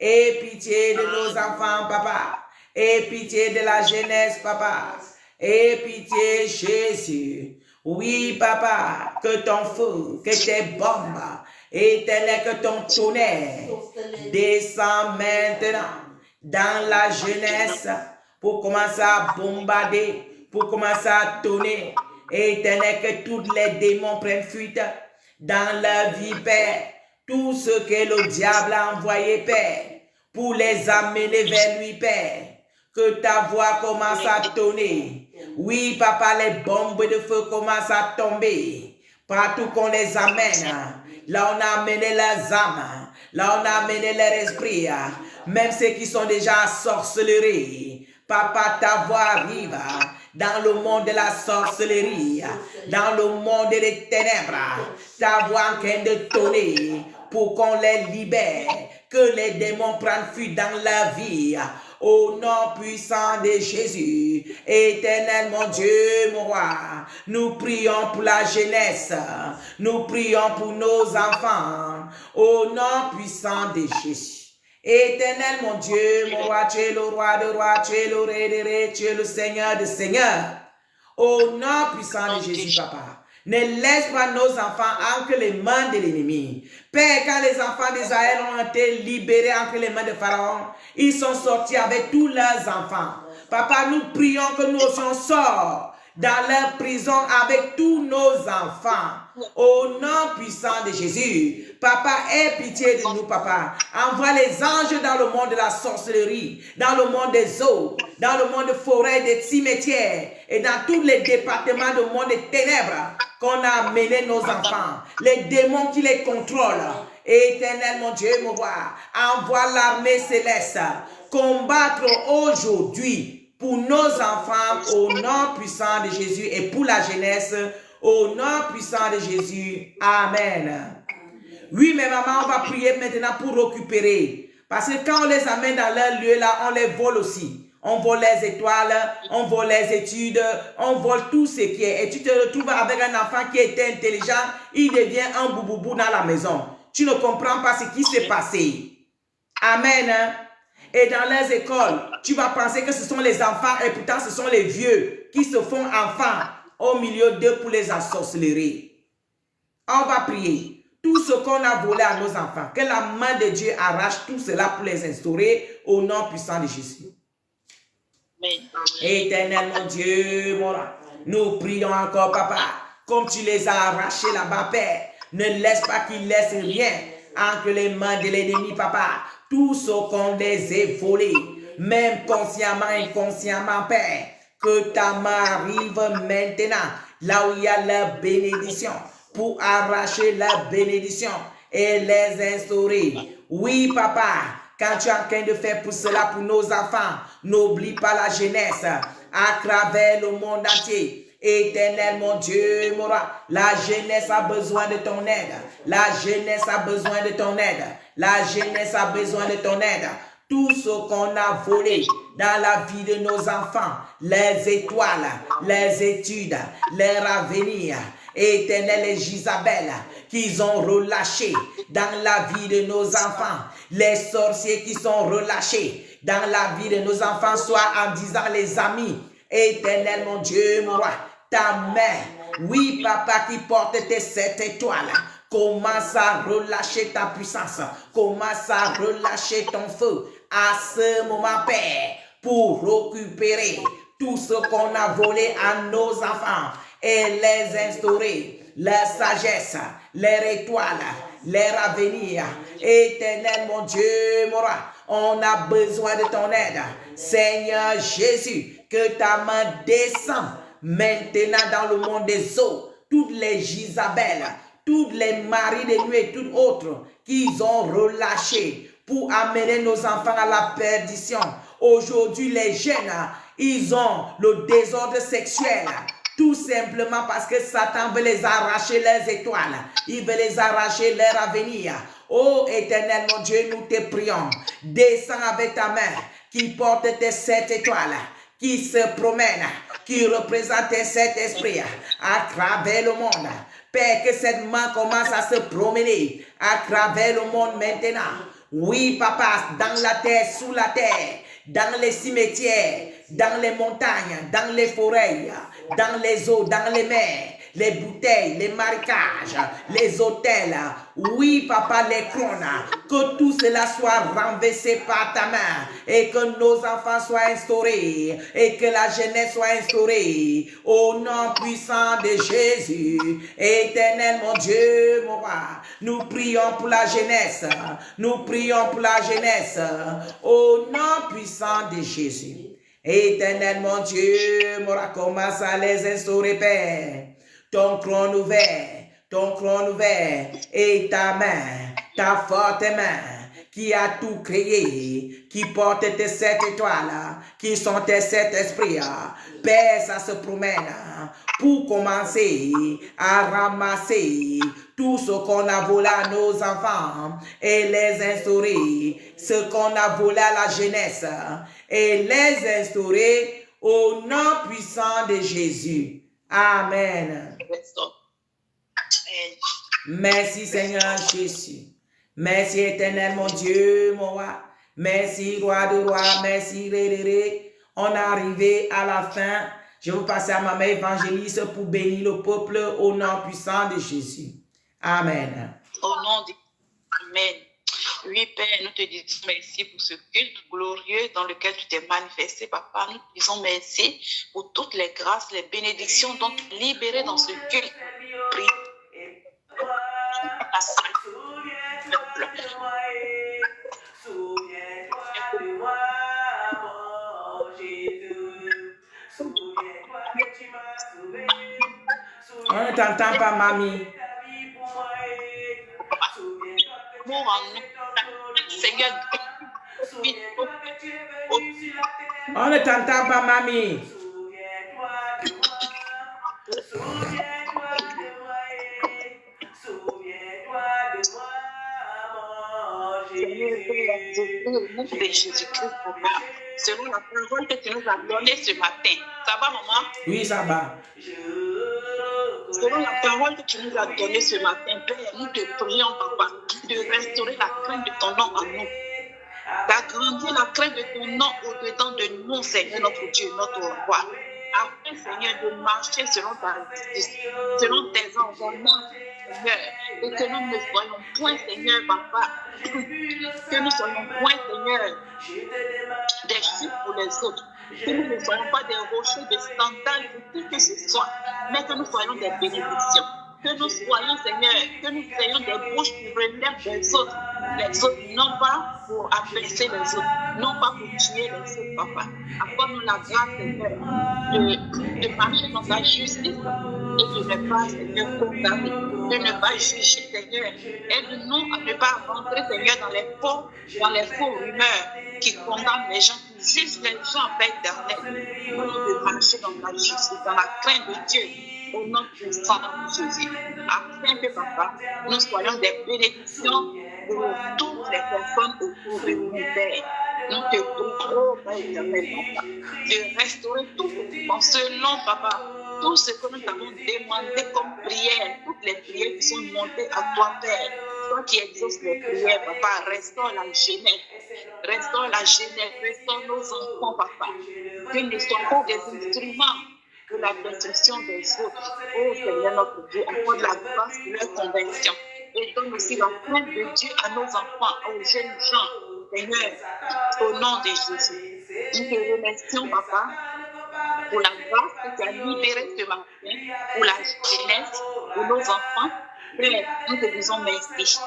Aie pitié de nos enfants, papa. Aie pitié de la jeunesse, papa. Aie pitié, Jésus. Oui, papa, que ton feu, que tes bombes, éternel, que ton tonnerre descend maintenant dans la jeunesse pour commencer à bombarder, pour commencer à tonner. Éternel, que tous les démons prennent fuite dans leur vie, Père. Tout ce que le diable a envoyé, Père, pour les amener vers lui, Père. Que ta voix commence à tonner. Oui, papa, les bombes de feu commencent à tomber. Partout qu'on les amène. Là, on a amené leurs âmes. Là, on a amené leur esprit. Même ceux qui sont déjà à sorcellerie. Papa, ta voix arrive dans le monde de la sorcellerie, dans le monde des ténèbres. Ta voix en train de tonner pour qu'on les libère, que les démons prennent fuite dans leur vie. Au nom puissant de Jésus, éternel mon Dieu, mon roi, nous prions pour la jeunesse, nous prions pour nos enfants, au nom puissant de Jésus. Éternel mon Dieu, mon roi, tu es le roi de rois, tu es le roi des reins, tu es le Seigneur des seigneurs. Au nom puissant de Jésus, papa. Ne laisse pas nos enfants entre les mains de l'ennemi. Père, quand les enfants d'Israël ont été libérés entre les mains de Pharaon, ils sont sortis avec tous leurs enfants. Papa, nous prions que nous aussi sortions dans leur prison avec tous nos enfants. Au nom puissant de Jésus. Papa, aie pitié de nous, papa. Envoie les anges dans le monde de la sorcellerie, dans le monde des eaux, dans le monde des forêts, des cimetières et dans tous les départements du monde des ténèbres qu'on a amené nos enfants. Les démons qui les contrôlent. Éternel mon Dieu, mon roi, envoie l'armée céleste combattre aujourd'hui pour nos enfants au nom puissant de Jésus et pour la jeunesse au nom puissant de Jésus. Amen. Oui, mais maman, on va prier maintenant pour récupérer. Parce que quand on les amène dans leur lieu là, on les vole aussi. On vole les étoiles, on vole les études, on vole tout ce qui est. Et tu te retrouves avec un enfant qui était intelligent, il devient un bouboubou dans la maison. Tu ne comprends pas ce qui s'est passé. Amen. Et dans les écoles, tu vas penser que ce sont les enfants et pourtant ce sont les vieux qui se font enfants au milieu d'eux pour les ensorceler. On va prier. Tout ce qu'on a volé à nos enfants, que la main de Dieu arrache tout cela pour les instaurer au nom puissant de Jésus. Éternel mon Dieu, mon roi, nous prions encore, Papa, comme tu les as arrachés là-bas, Père. Ne laisse pas qu'ils laissent rien entre les mains de l'ennemi, Papa. Tout ce qu'on les ait volés, même consciemment, inconsciemment, Père. Que ta main arrive maintenant, là où il y a la bénédiction, pour arracher la bénédiction et les instaurer. Oui, Papa, quand tu es en train de faire pour cela pour nos enfants, n'oublie pas la jeunesse à travers le monde entier. Éternel mon Dieu, mon roi, la jeunesse a besoin de ton aide. La jeunesse a besoin de ton aide. La jeunesse a besoin de ton aide. Tout ce qu'on a volé dans la vie de nos enfants, les étoiles, les études, leur avenir, Éternel et Isabelle, qu'ils ont relâché dans la vie de nos enfants, les sorciers qui sont relâchés dans la vie de nos enfants, soit en disant les amis, Éternel mon Dieu, mon roi, ta main, oui papa qui porte tes 7 étoiles, commence à relâcher ta puissance, commence à relâcher ton feu à ce moment, Père, pour récupérer tout ce qu'on a volé à nos enfants et les instaurer, leur sagesse, leur étoile, leur avenir. Éternel mon Dieu, mon roi, on a besoin de ton aide. Seigneur Jésus, que ta main descende maintenant dans le monde des eaux, toutes les Isabelles, tous les maris de nuit et tout autres qu'ils ont relâchés pour amener nos enfants à la perdition. Aujourd'hui, les jeunes, ils ont le désordre sexuel. Tout simplement parce que Satan veut les arracher leurs étoiles. Il veut les arracher leur avenir. Oh éternel mon Dieu, nous te prions. Descends avec ta main qui porte tes 7 étoiles, qui se promène, qui représente tes 7 esprits à travers le monde. Père, que cette main commence à se promener à travers le monde maintenant. Oui, papa, dans la terre, sous la terre, dans les cimetières, dans les montagnes, dans les forêts, dans les eaux, dans les mers, les bouteilles, les marécages, les hôtels. Oui, papa, les crônes, que tout cela soit renversé par ta main et que nos enfants soient instaurés et que la jeunesse soit instaurée au nom puissant de Jésus. Éternel, mon Dieu, mon roi, nous prions pour la jeunesse. Nous prions pour la jeunesse au nom puissant de Jésus. Éternel, mon Dieu, mon roi, commence à les instaurer, Père. Ton trône ouvert et ta main, ta forte main qui a tout créé, qui porte tes 7 étoiles, qui sont tes 7 esprits. Père, ça se promène pour commencer à ramasser tout ce qu'on a volé à nos enfants et les instaurer, ce qu'on a volé à la jeunesse et les instaurer au nom puissant de Jésus. Amen. Merci Seigneur Jésus. Merci éternel mon Dieu, mon roi. Merci roi de roi. Merci ré. On est arrivé à la fin. Je vais passer à ma mère évangéliste pour bénir le peuple au nom puissant de Jésus. Amen. Au nom de Amen. Oui, Père, nous te disons merci pour ce culte glorieux dans lequel tu t'es manifesté, Papa. Nous te disons merci pour toutes les grâces, les bénédictions dont tu es libéré dans ce culte. Prie. On ne t'entend pas, mamie. Seigneur, on ne t'entend pas, mamie. Selon la parole que tu nous as donnée ce matin. Ça va, maman? Oui, ça va. Selon la parole que tu nous as donnée ce matin, Père, nous te prions, Papa, de restaurer la crainte de ton nom en nous. D'agrandir la crainte de ton nom au-dedans de nous, Seigneur, notre Dieu, notre roi. afin, Seigneur, de marcher selon ta justice, selon tes envoiements, Seigneur, et que nous ne soyons point, Seigneur, papa, que nous soyons point, Seigneur, des chutes pour les autres, que nous ne soyons pas des rochers de scandale pour qui que ce soit, mais que nous soyons des bénédictions. Que nous soyons, Seigneur, que nous soyons des bouches qui relèvent les autres, non pas pour abaisser les autres, non pas pour tuer les autres, papa. Accorde-nous la grâce, Seigneur, de marcher dans ta justice et de ne pas, Seigneur, condamner, de ne pas juger, Seigneur. Aide-nous à ne pas rentrer, Seigneur, dans les faux rumeurs qui condamnent les gens, qui jugent les gens, Père éternel. Nous de marcher dans la justice, dans la crainte de Dieu, au nom puissant de Jésus, afin que, papa, nous soyons des bénédictions pour toutes les personnes autour de nous, Père. Nous te prions, Père éternel, papa, de restaurer tout en selon, papa, tout ce que nous avons demandé comme prière, toutes les prières qui sont montées à toi, Père. Toi qui exauces les prières, papa, restaure la jeunesse, restaure nos enfants, papa, que nous soyons des instruments pour la destruction des autres. Oh Seigneur notre Dieu, accorde la grâce de leur conversion et donne aussi la crainte de Dieu à nos enfants, aux jeunes gens, Seigneur, au nom de Jésus. Nous te remercions, papa, pour la grâce que tu as libérée ce matin, pour la jeunesse, pour nos enfants. Père, nous te disons merci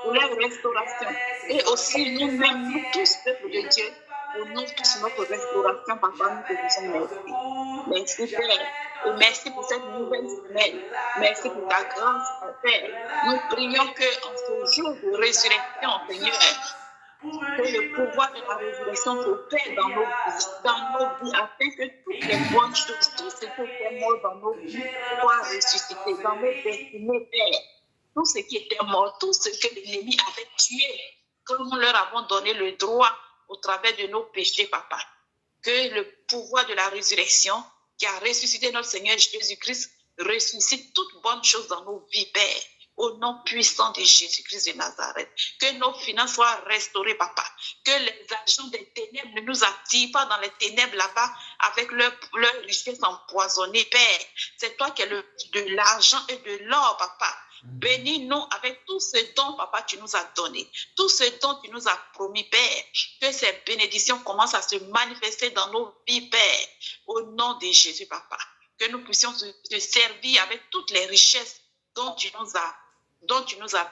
pour leur restauration et aussi nous-mêmes, nous tous, peuple de Dieu, pour nous tous notre restauration, papa, nous te disons merci. Merci, Père. Et merci pour cette nouvelle semaine. Merci pour ta grâce, Père. Nous prions qu'en ce jour de résurrection, Seigneur, que le pouvoir de la résurrection s'opère dans nos vies, afin que toutes les bonnes choses, tout ce qui était mort dans nos vies, soient ressuscité dans nos destinées, Père. Tout ce qui était mort, tout ce que l'ennemi avait tué, que nous leur avons donné le droit au travers de nos péchés, papa. Que le pouvoir de la résurrection qui a ressuscité notre Seigneur Jésus-Christ ressuscite toutes bonnes choses dans nos vies, Père. Au nom puissant de Jésus-Christ de Nazareth. Que nos finances soient restaurées, papa. Que les agents des ténèbres ne nous attirent pas dans les ténèbres là-bas avec leur richesse empoisonnée, Père. C'est toi qui as de l'argent et de l'or, papa. Bénis-nous avec tout ce dont, papa, tu nous as donné. Tout ce dont tu nous as promis, Père. Que ces bénédictions commencent à se manifester dans nos vies, Père. Au nom de Jésus, papa. Que nous puissions te servir avec toutes les richesses dont tu nous as